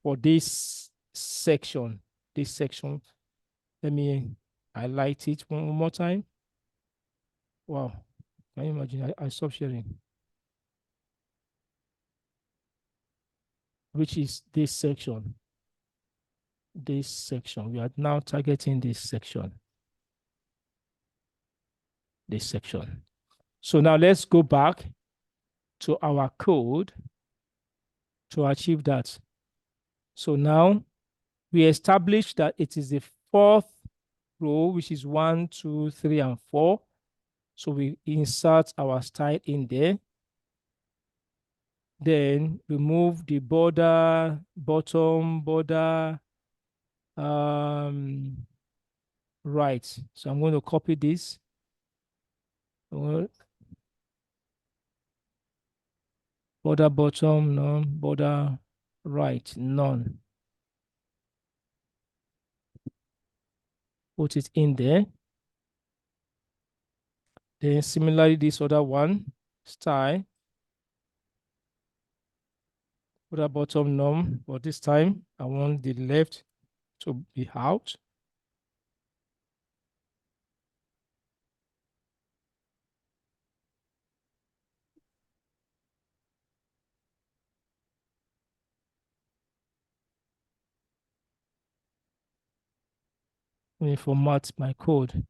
for this section. Let me highlight it one more time. Wow. Can you imagine? I stopped sharing. Which is this section. This section. We are now targeting this section. This section. So now let's go back to our code to achieve that. So now we established that it is the fourth row, which is 1, 2, 3, and 4. So we insert our style in there. Then remove the border, bottom border, right. So I'm going to copy this. Border bottom, none. Border right, none. Put it in there. Then similarly, this other one, style. Border bottom, none. But this time, I want the left to be out. Let me format my code.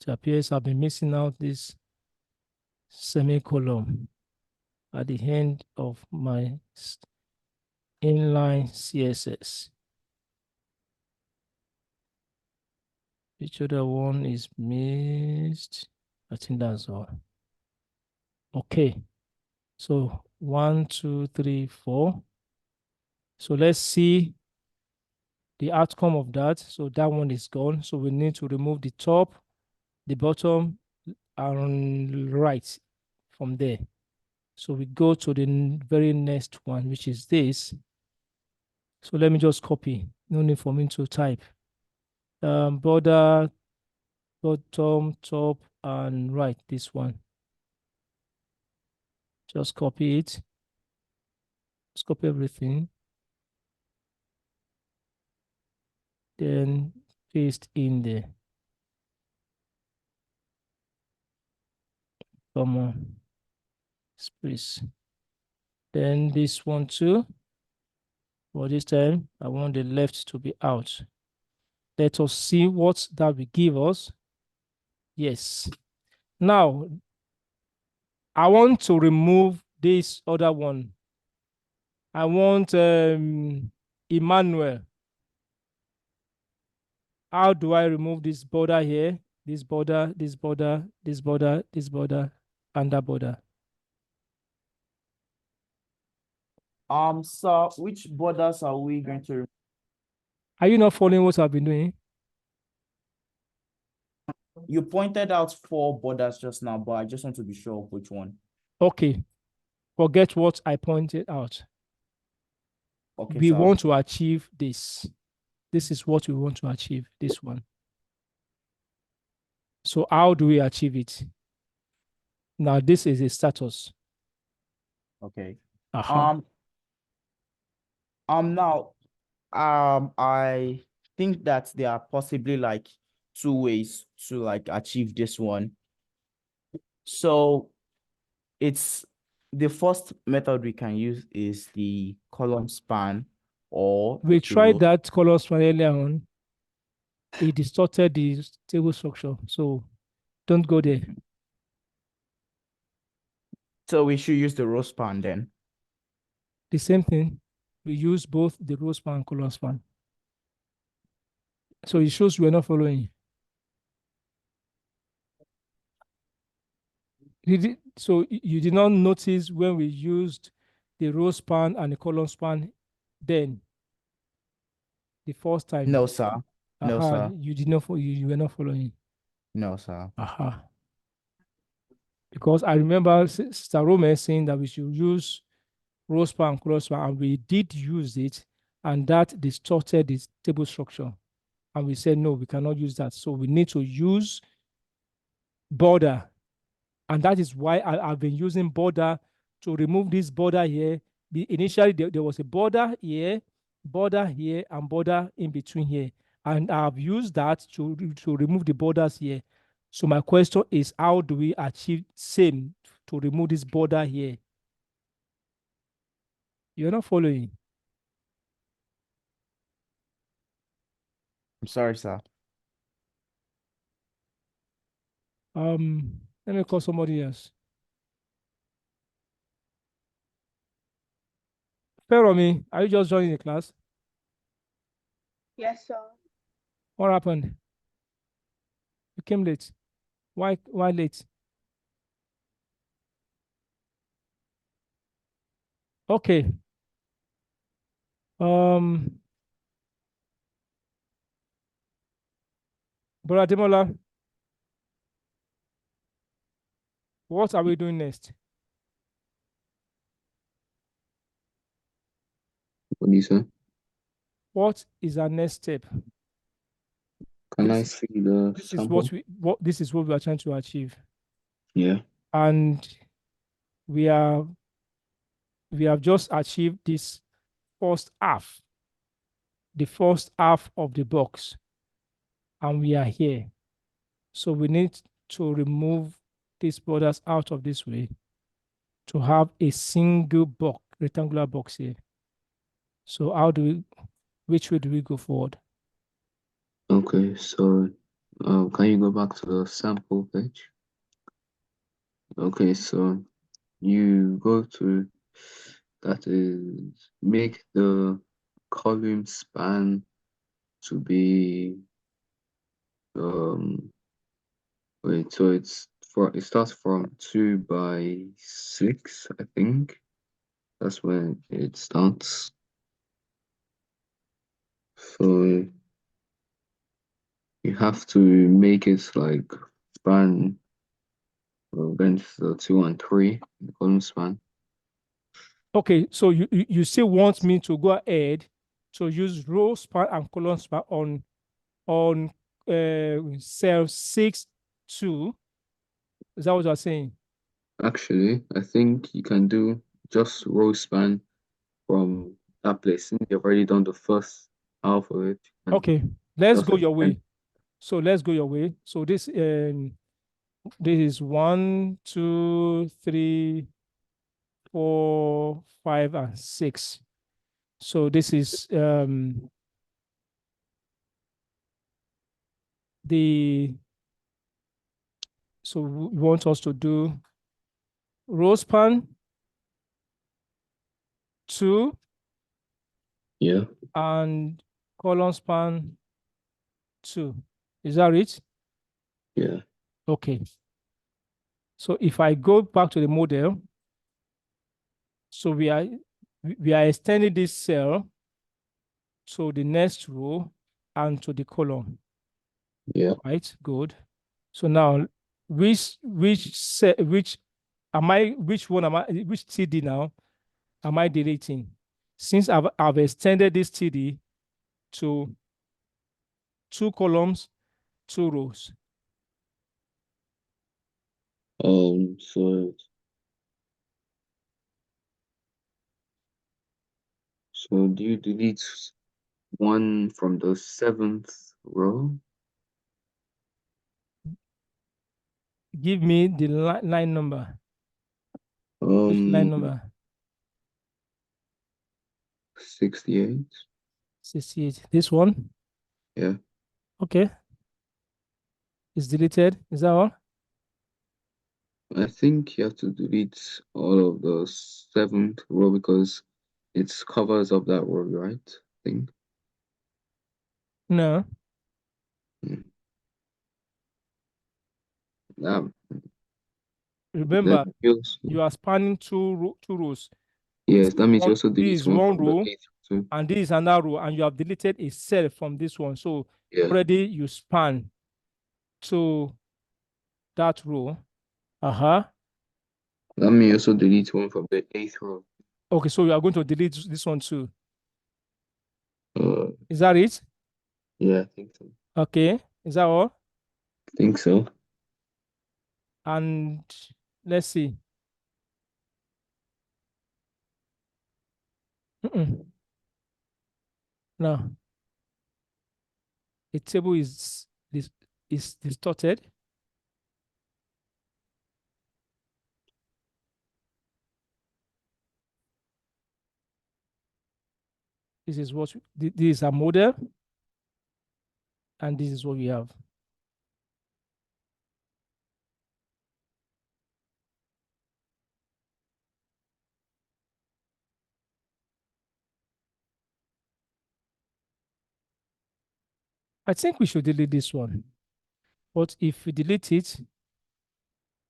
It appears I've been missing out this semicolon at the end of my inline CSS. Which other one is missed? I think that's all. Okay. So 1, 2, 3, 4. So let's see the outcome of that. So that one is gone. So we need to remove the top, the bottom, and right from there. So we go to the very next one, which is this. So let me just copy. No need for me to type. Border, bottom, top, and right, this one. Just copy it. Just copy everything. Then paste in there. Come on. Space. Then this one too. For this time, I want the left to be out. Let us see what that will give us. Yes. Now, I want to remove this other one. I want Emmanuel. How do I remove this border here? This border, this border, this border, this border, and that border. So which borders are we going to? Are you not following what I've been doing? You pointed out 4 borders just now, but I just want to be sure of which one. Okay. Forget what I pointed out. Okay, We sir. want to achieve this. This is what we want to achieve, this one. So how do we achieve it? Now, this is a status. Okay. Uh-huh. Now, I think that there are possibly like 2 ways to like achieve this one. So it's the first method we can use is the column span or We the tried row. that color span earlier on. It distorted the table structure. So don't go there. So we should use the row span then. The same thing. We use both the row span and column span. So it shows we're not following. So you did not notice when we used the row span and the column span then, the first time? No, sir. No, sir. You did not you were not following. No, sir. Because I remember Sister Rome saying that we should use row span and column span, and we did use it, and that distorted the table structure. And we said, no, we cannot use that. So we need to use border. And that is why I've been using border to remove this border here. Initially, there was a border here, and border in between here. And I've used that to remove the borders here. So my question is, how do we achieve same to remove this border here? You're not following. I'm sorry, sir. Let me call somebody else. Feromi, are you just joining the class? Yes, sir. What happened? You came late. Why late? Okay. Um, Brother Demola, what are we doing next? What do you say? What is our next step? Can I This see the this is sample? what this is what we are trying to achieve. Yeah. And we are we have just achieved this first half, the first half of the box, and we are here. So we need to remove these borders out of this way to have a single box, rectangular box here. So which way do we go forward? Okay, so can you go back to the sample page? Okay, so you go to that is make the column span to be um wait, so it starts from 2 by 6, I think. That's when it starts. So you have to make it like span against the 2 and 3, the column span. Okay, so you still want me to go ahead to use row span and column span on cell 6 2. Is that what you're saying? Actually, I think you can do just row span from that place. Since you've already done the first half of it, and Okay, let's just go your extend. way. So let's go your way. So this is 1 2 3 4 5 and 6. So this is the so we want us to do row span 2 Yeah, and column span 2. Is that it? yeah. Okay. So if I go back to the model, so we are extending this cell to the next row and to the column. Yeah. Right? Good. So now, which one am I, which TD now am I deleting? Since I've extended this TD to 2 columns, 2 rows. So do you delete one from the 7th row? Give me the line number. Which line Um, number? 68. 68. This one? Yeah. Okay. It's deleted. Is that all? I think you have to delete all of the 7th row because it covers up that row, right? I think. No. Mm. Um, Remember, that feels, you are spanning two rows. yes, that means you also This delete is one one from the row, 8th too. and this is another row, and you have deleted a cell from this one. So Yeah. already you span to that row. Uh-huh. That means you also delete one from the 8th row. Okay, so you are going to delete this one too. Uh, Is that it? yeah, I think so. Okay. Is that all? I think so. And let's see. Mm-mm. No. a table is distorted. This is what this is a model, and this is what we have. I think we should delete this one, but if we delete it,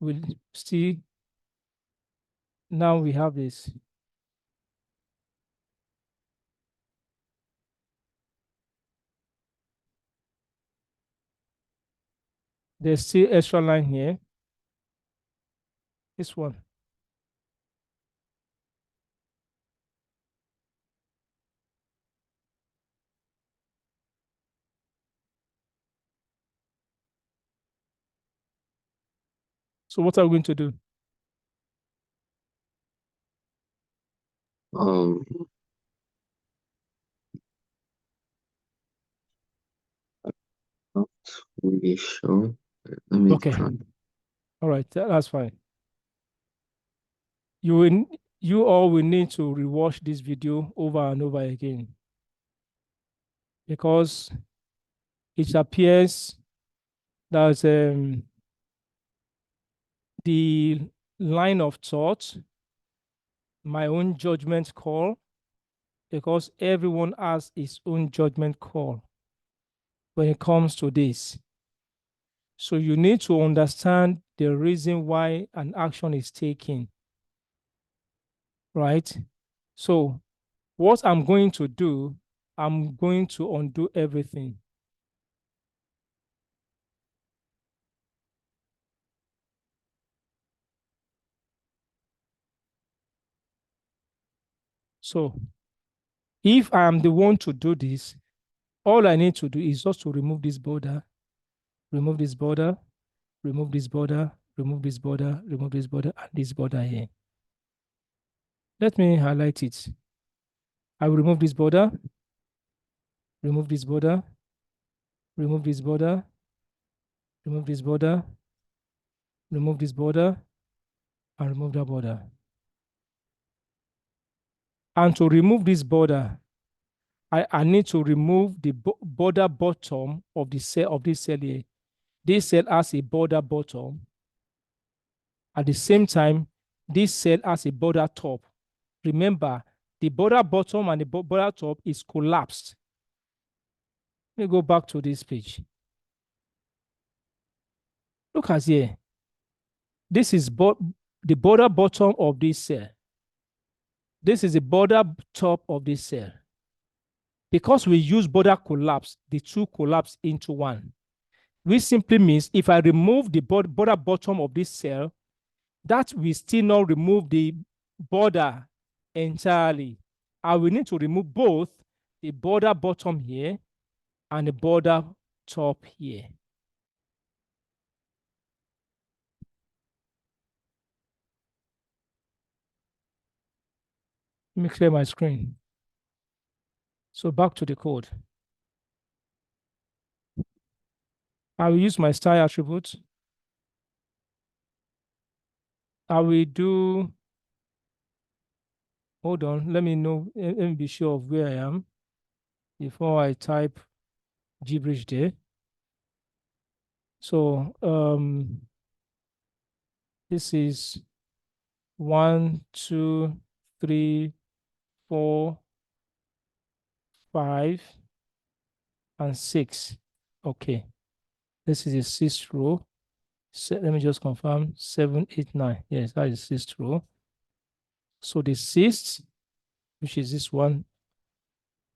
we'll see. Now we have this. There's still extra line here. This one. So what are we going to do? Not really sure. Let me Okay. try. All right, that's fine. You all will need to rewatch this video over and over again, because it appears that the line of thought, my own judgment call, because everyone has his own judgment call when it comes to this. So you need to understand the reason why an action is taken, right? So what I'm going to do, I'm going to undo everything. So if I am the one to do this, all I need to do is just to remove this border, remove this border, remove this border, remove this border, remove this border, and this border here. Let me highlight it. I will remove this border, remove this border, remove this border, remove this border, remove this border, and remove that border. And to remove this border, I need to remove the border bottom of the cell of this cell here. This cell has a border bottom. At the same time, this cell has a border top. Remember, the border bottom and the border top is collapsed. Let me go back to this page. Look at here. This is the border bottom of this cell. This is the border top of this cell. Because we use border collapse, the two collapse into one. Which simply means if I remove the border bottom of this cell, that will still not remove the border entirely. I will need to remove both the border bottom here and the border top here. Let me clear my screen. So back to the code. I will use my style attribute. I will do, hold on, let me be sure of where I am before I type gibberish there. So this is 1, 2, 3, 4, 5, and 6. Okay. This is the sixth row. So let me just confirm 7, 8, 9. Yes, that is the sixth row. So the sixth, which is this one,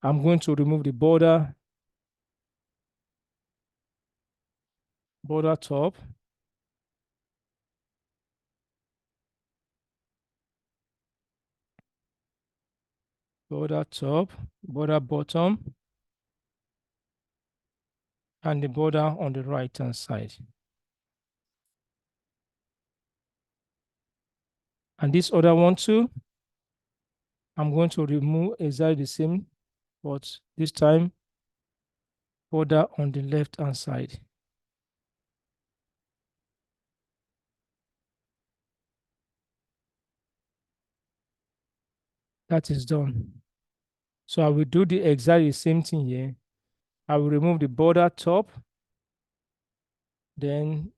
I'm going to remove the border top, border top, border bottom, and the border on the right hand side. And this other one too, I'm going to remove exactly the same, but this time border on the left hand side. That is done. So I will do the exactly same thing here. I will remove the border top, then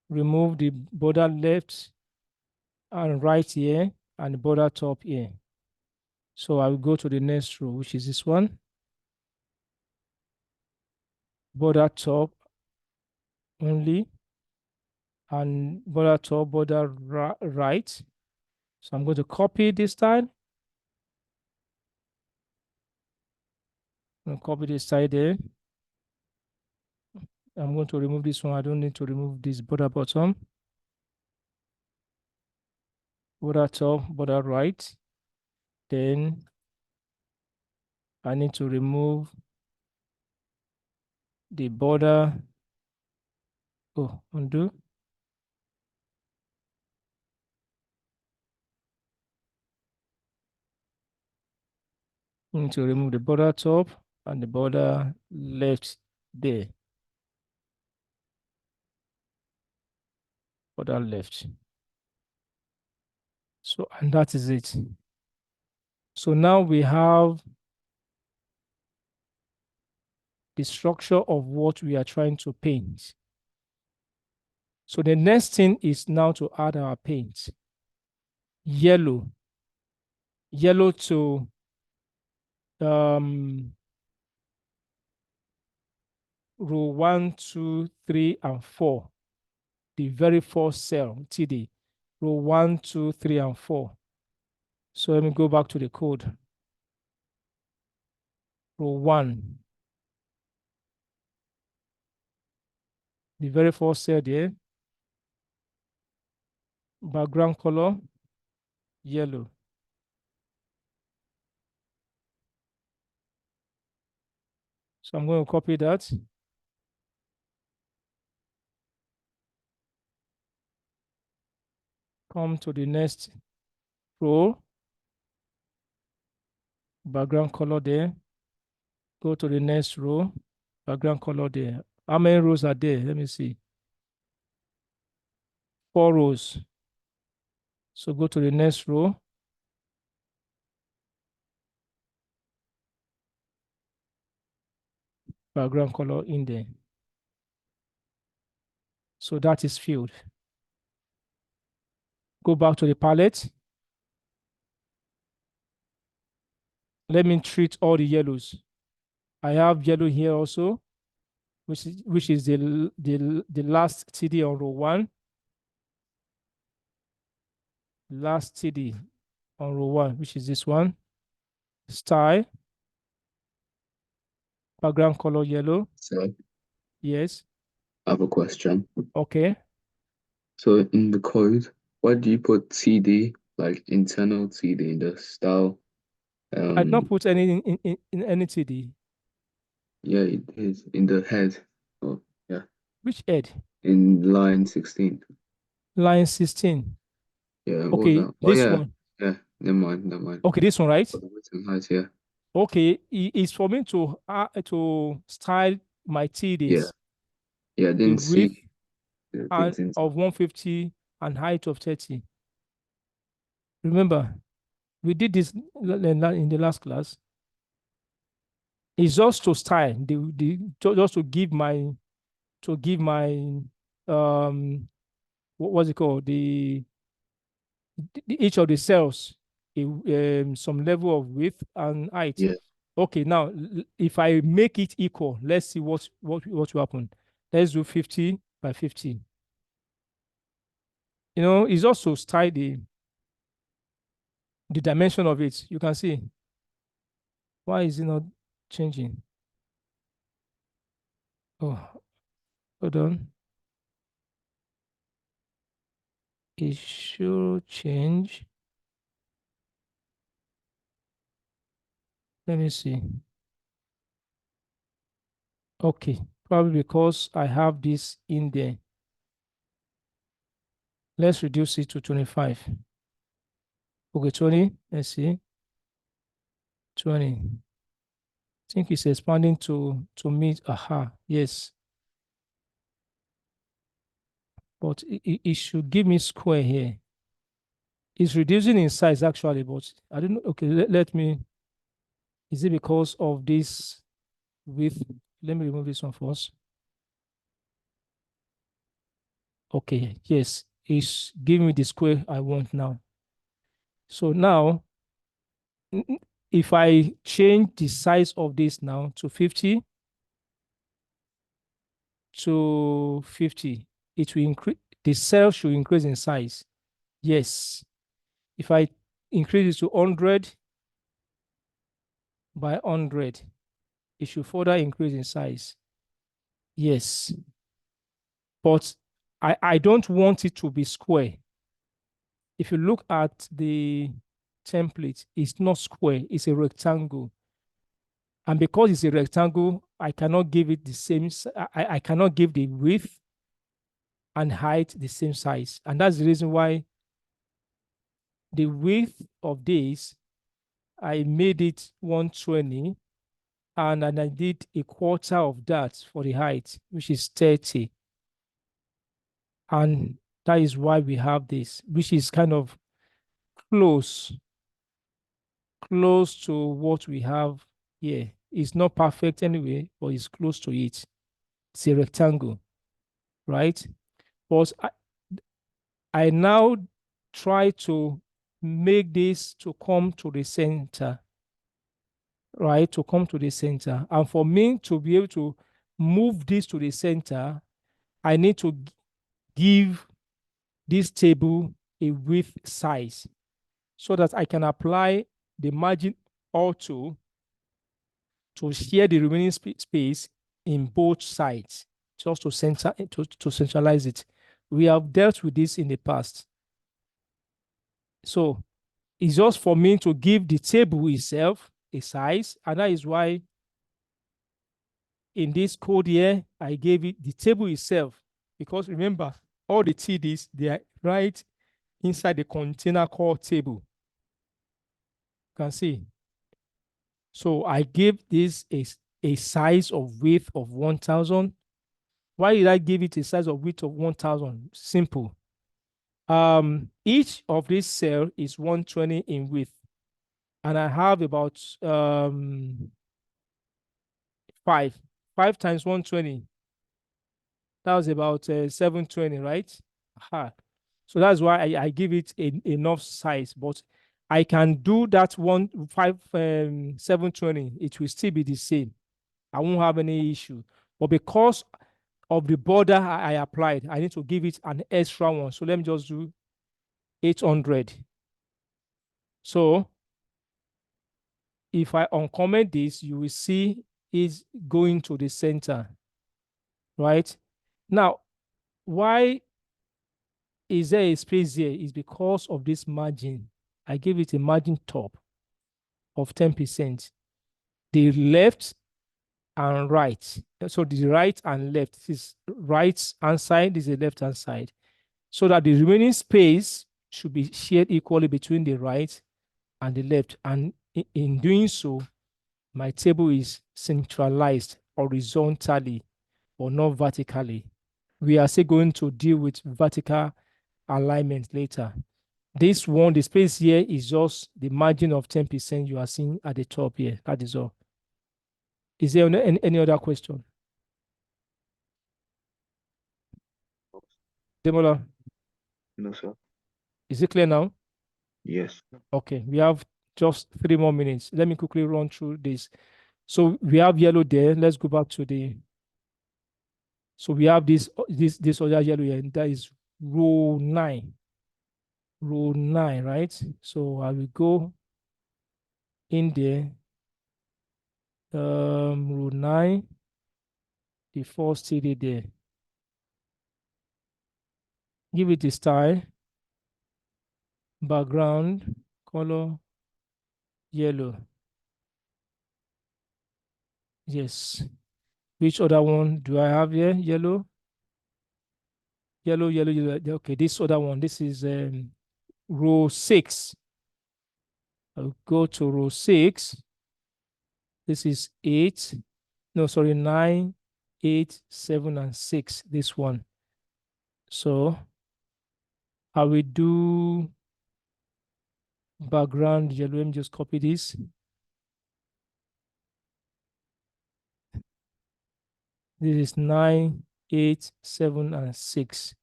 remove the border left and right here and the border top here. So I will go to the next row, which is this one. Border top only and border top, border right. So I'm going to copy this time. I'm going to copy this side there. I'm going to remove this one. I don't need to remove this border bottom. Border top, border right. Then I need to remove the border. Oh, undo. I need to remove the border top and the border left there. Border left. So, and that is it. So now we have the structure of what we are trying to paint. So the next thing is now to add our paint. Yellow. Yellow to row 1, 2, 3, and 4. The very first cell, TD. Row 1, 2, 3, and 4. So let me go back to the code. Row 1. The very first cell there. Background color, yellow. So I'm going to copy that. Come to the next row. Background color there. Go to the next row. Background color there. How many rows are there? Let me see. 4 rows. So go to the next row. Background color in there. So that is filled. Go back to the palette. Let me treat all the yellows. I have yellow here also, which is the last TD on row 1. Last TD on row 1, which is this one. Style. Background color yellow. So Yes. I have a question. Okay. So in the code, why do you put TD, like internal TD in the style? I did not put any in any TD. Yeah, it is in the head. Oh, yeah. Which head? In line 16. Line 16. Yeah, what was Okay, that? Oh this yeah, one. yeah. Never mind, never mind. Okay, this one, right? For the width and height, yeah. Okay, it's for me to style my Yeah. TDs. Yeah, I The didn't width see the and things in. of 150 and height of 30. Remember, we did this in the last class. It's just to style, just to give my what's it called? Each of the cells some level of width and height. Yeah. Okay, now if I make it equal, let's see what will happen. Let's do 50 by 50. You know, it's also style the dimension of it. You can see. Why is it not changing? Oh, hold on. It should change. Let me see. Okay, probably because I have this in there. Let's reduce it to 25. Okay, 20. Let's see. 20. think it's expanding to meet, yes. But it should give me square here. It's reducing in size actually, but I don't know. Okay, let me, is it because of this width? Let me remove this one first. Okay, yes, it's giving me the square I want now. So now, if I change the size of this now to 50, it will increase, the cell should increase in size. Yes. If I increase it to 100 by 100, it should further increase in size. Yes. But I don't want it to be square. If you look at the template, it's not square, it's a rectangle. And because it's a rectangle, I cannot give it the same, I cannot give the width and height the same size. And that's the reason why the width of this, I made it 120, and I did a quarter of that for the height, which is 30. And that is why we have this, which is kind of close, close to what we have here. It's not perfect anyway, but it's close to it. It's a rectangle, right? But I now try to make this to come to the center, right? To come to the center. And for me to be able to move this to the center, I need to give this table a width size so that I can apply the margin auto to share the remaining space in both sides, just to centralize it. We have dealt with this in the past. So it's just for me to give the table itself a size, and that is why in this code here, I gave it the table itself, because remember, all the TDs, they are right inside the container called table. You can see. So I gave this a size of width of 1,000. Why did I give it a size of width of 1,000? Simple. Each of this cell is 120 in width, and I have about 5 times 120. That was about 720, right? Aha. So that's why I give it enough size, but I can do that 720. It will still be the same. I won't have any issue. But because of the border I applied, I need to give it an extra one. So let me just do 800. So if I uncomment this, you will see it's going to the center, right? Now, why is there a space here? Is because of this margin. I gave it a margin top of 10%. The left and right. So the right and left, this is right hand side, this is the left hand side. So that the remaining space should be shared equally between the right and the left. And in doing so, my table is centralized horizontally or not vertically. We are still going to deal with vertical alignment later. This one, the space here is just the margin of 10% you are seeing at the top here. That is all. Is there any other question? Demola, No, sir. is it clear now? Yes. Okay, we have just 3 more minutes. Let me quickly run through this. So we have yellow there. Let's go back to the. So we have this other yellow here, and that is row 9. Row 9, right? So I will go in there. Row 9, the first TD there. Give it a style, background, color, yellow. Yes. Which other one do I have here? Yellow. Yellow, yellow, yellow. Okay, this other one. This is row 6. I'll go to row 6. This is 8. No, sorry, 9, 8, 7, and 6. This one. So I will do background yellow. Let me just copy this. This is 9, 8, 7, and 6.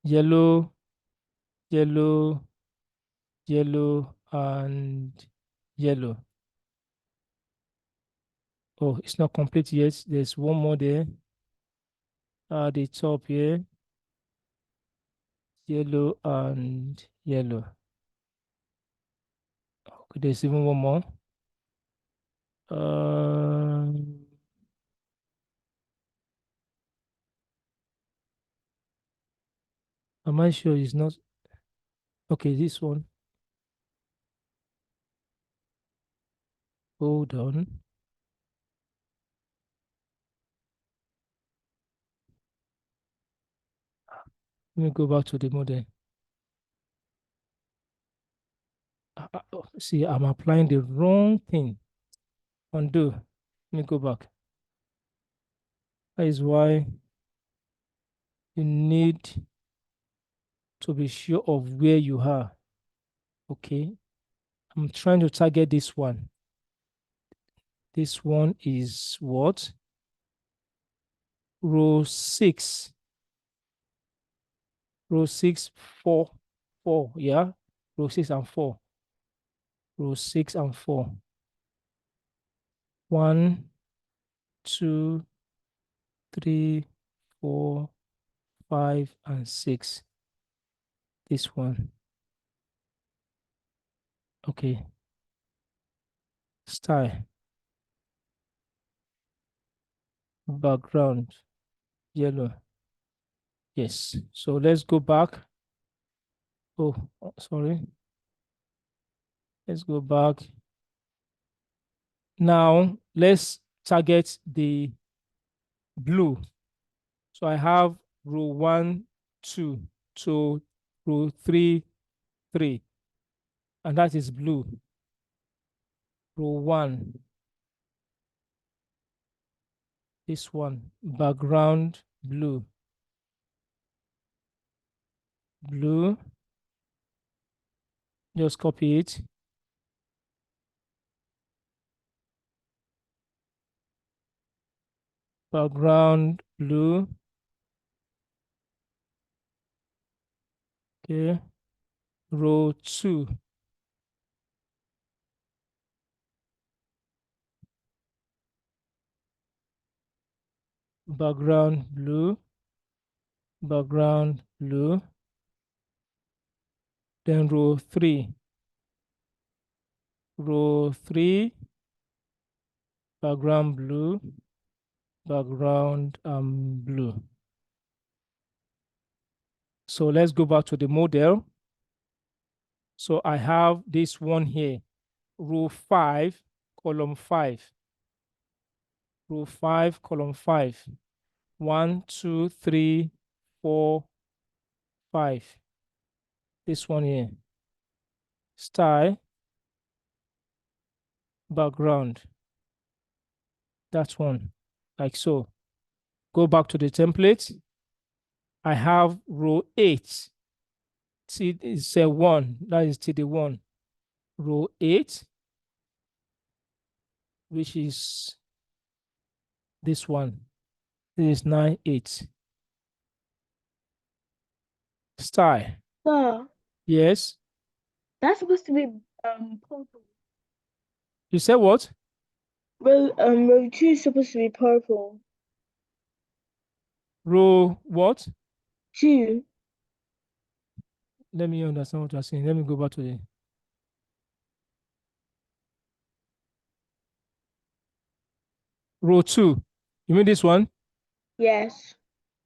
Yellow, yellow, yellow, and yellow. Oh, it's not complete yet. There's one more there. At the top here. Yellow and yellow. Okay, there's even one more. Am I sure it's not? Okay, this one. Hold on. Let me go back to the model. See, I'm applying the wrong thing. Undo. Let me go back. That is why you need to be sure of where you are. Okay. I'm trying to target this one. This one is what? Row 6. Row 6, 4, 4. Yeah. Row 6 and 4. Row 6 and 4. 1, 2, 3, 4, 5, and 6. This one. Okay. Style. Background. Yellow. Yes. So let's go back. Oh, sorry. Let's go back. Now let's target the blue. So I have row 1, 2 to row 3, 3. And that is blue. Row 1. This one, background blue. Blue. Just copy it. Background blue. Okay. Row 2. Background blue. Background blue. Then row 3. Row 3. Background blue. Background blue. So let's go back to the model. So I have this one here, row 5, column 5. Row 5, column 5. 1, 2, 3, 4, 5. This one here. Style, background. That one, like so. Go back to the template. I have row 8. See, it's a 1. That is TD1. Row 8, which is this one. This is 9, 8. Style. So Yes. that's supposed to be purple. You said what? Row 2 is supposed to be purple. Row what? 2. Let me understand what you're saying. Let me go back to the row 2. You mean this one? Yes.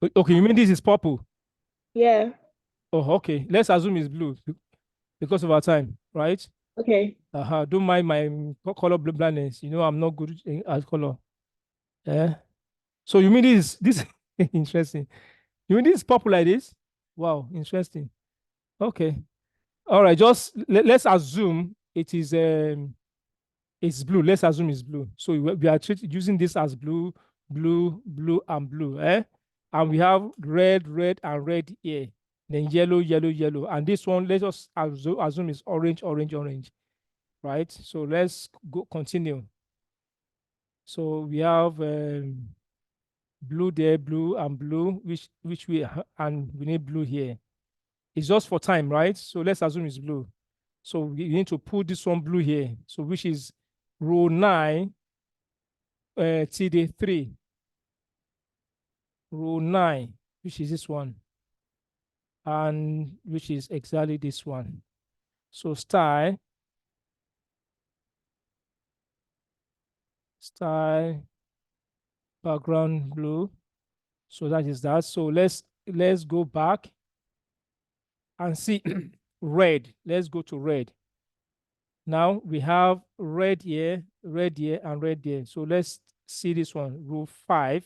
Okay, you mean this is purple? Yeah. Oh, okay. Let's assume it's blue because of our time, right? Okay. Don't mind my color blindness. You know, I'm not good at color. Yeah. So you mean this interesting. You mean this is purple like this? Wow, interesting. Okay. All right, just let's assume it is it's blue. Let's assume it's blue. So we are using this as blue, blue, blue, and blue. And we have red, red, and red here. Then yellow, yellow, yellow. And this one, let's just assume is orange, orange, orange. Right? So let's go continue. So we have blue there, blue, and blue, which we and we need blue here. It's just for time, right? So let's assume it's blue. So we need to put this one blue here. So which is row 9, TD3. Row 9, which is this one. And which is exactly this one. So style, background blue. So that is that. So let's go back and see red. Let's go to red. Now we have red here, and red here. So let's see this one, row 5,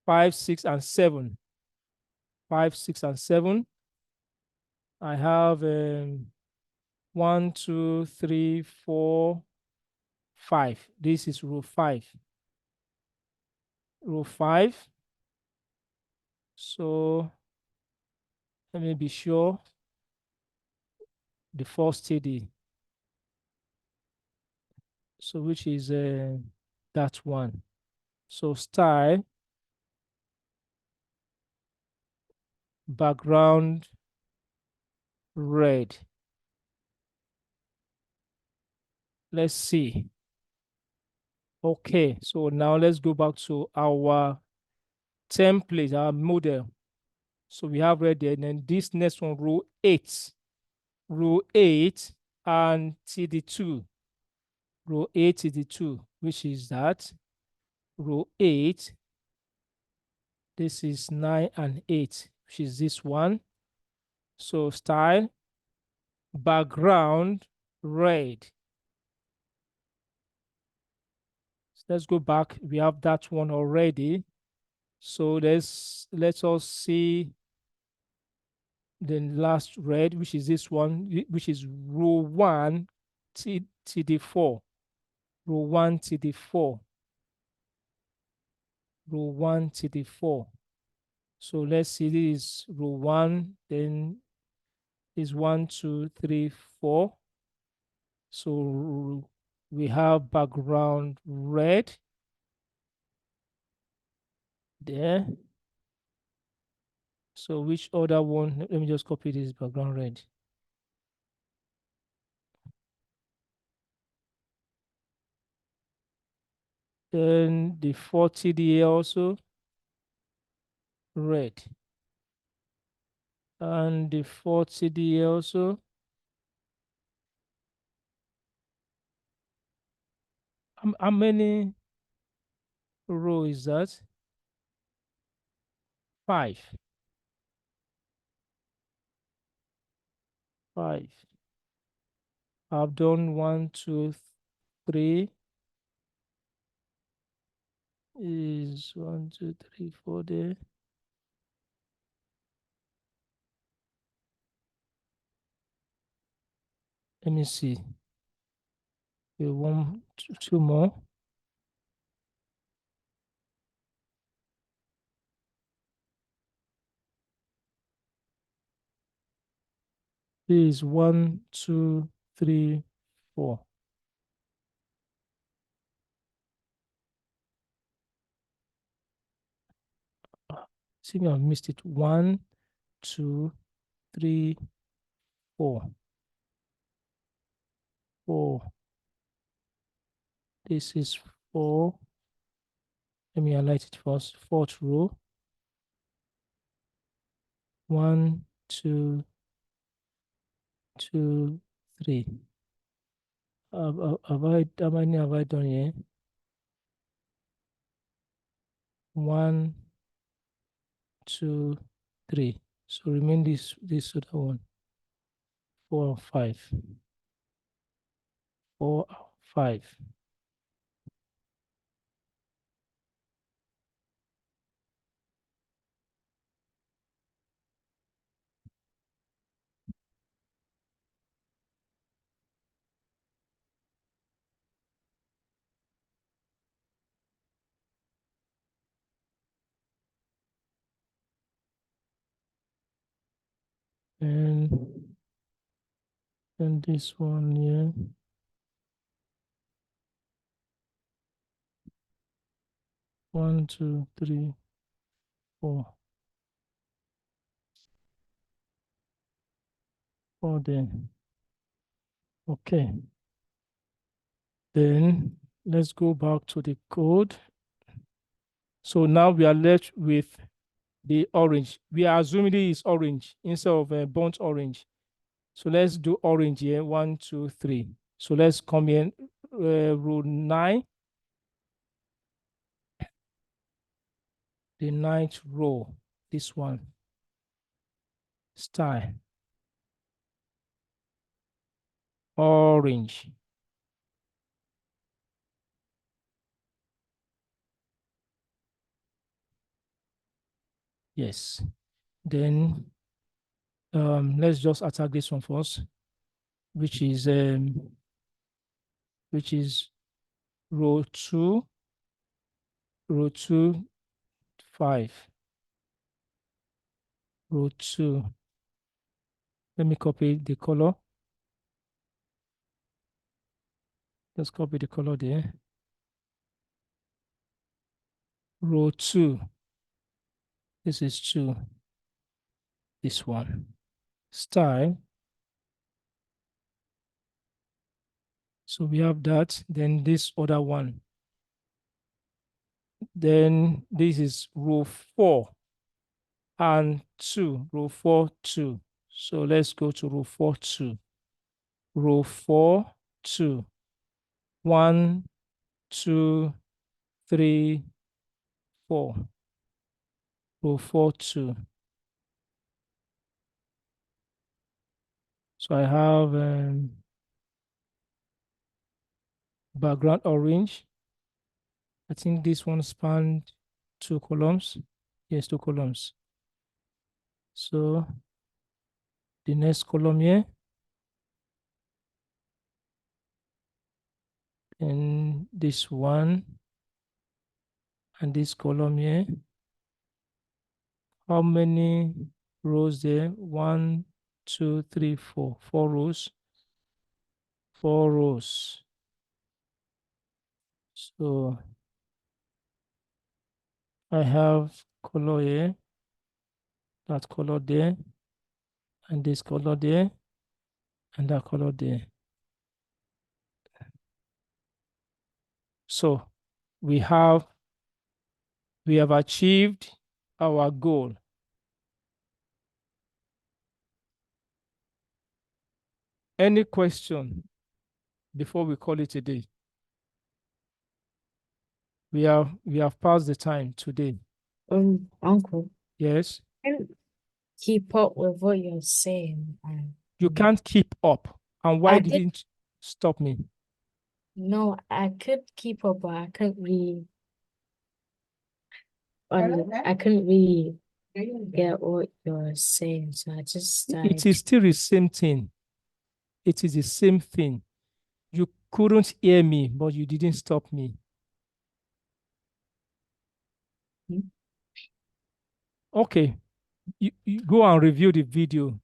5, 6, and 7. 5, 6, and 7. I have 1, 2, 3, 4, 5. This is row 5. Row 5. So let me be sure the first TD. So which is that one. So style, background red. Let's see. Okay, so now let's go back to our template, our model. So we have red there, and then this next one, row 8. Row 8 and TD2. Row 8 TD2, which is that. Row 8, this is 9 and 8, which is this one. So style, background red. So let's go back. We have that one already. So let us see the last red, which is this one, which is row 1 TD4. Row 1 TD4. Row 1 TD4. So let's see, this is row 1, then is 1, 2, 3, 4. So we have background red there. So which other one? Let me just copy this background red. Then the 40 also red. And the 40 also. How many row is that? 5. 5. I've done 1, 2, 3. Is 1, 2, 3, 4 there. Let me see. Okay, 1, 2 more. This is 1, 2, 3, 4. I think I've missed it. 1, 2, 3, 4. 4. This is 4. Let me highlight it first. 4th row. 1, 2, 2, 3. How many have I done here? 1, 2, 3. So remain this other one. 4 and 5. 4 and 5. and this one here. One, two, three, four. Four there. Okay. Then let's go back to the code. So now we are left with the orange. We are assuming it is orange instead of burnt orange. So let's do orange here. 1, 2, 3. So let's come in row 9. The 9th row. This one. Style. Orange. Yes. Then let's just attack this one first, which is row 2, 5. Row 2. Let me copy the color. Let's copy the color there. Row 2. This is 2. This one. Style. So we have that. Then this other one. Then this is row 4 and 2. Row 4, 2. So let's go to row 4, 2. Row 4, 2. 1, 2, 3, 4. Row 4, 2. So I have background orange. I think this one spanned 2 columns. Yes, 2 columns. So the next column here, and this one, and this column here. How many rows there? 1, 2, 3, 4. 4 rows. 4 rows. So I have color here, that color there, and this color there, and that color there. So we have achieved our goal. Any question before we call it a day? We have passed the time today. Uncle, Yes. can keep up with what you're saying. You can't keep up. And why I did- didn't you stop me? No, I could keep up, but I couldn't really. I couldn't really get what you're saying, so I just started. It is still the same thing. It is the same thing. You couldn't hear me, but you didn't stop me. Okay. You go and review the video,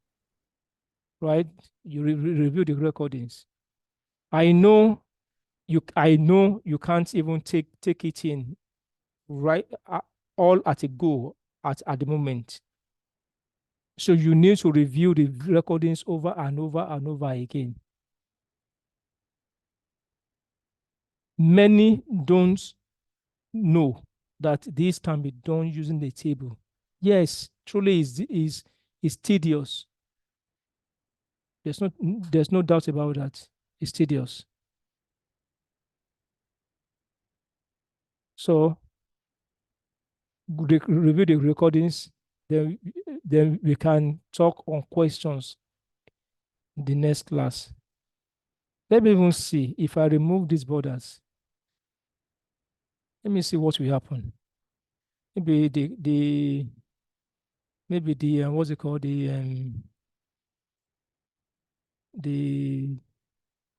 right? You review the recordings. I know you can't even take it in right all at a go at the moment. So you need to review the recordings over and over and over again. Many don't know that this can be done using the table. Yes, truly is tedious. There's no doubt about that. It's tedious. So review the recordings, then we can talk on questions in the next class. Let me even see if I remove these borders. Let me see what will happen. Maybe the what's it called, the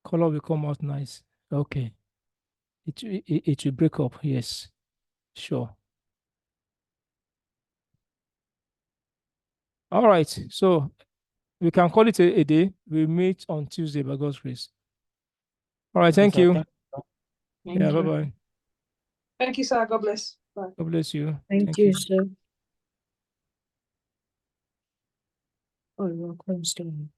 color will come out nice. Okay, it will break up. Yes, sure. All right, so we can call it a day. We'll meet on Tuesday by God's grace. All right, Okay, thank sir. you. Thank Yeah, Thank you. bye-bye. Thank you, sir. God bless. Bye. God bless you. Thank you, sir. Oh, you're welcome, Stone.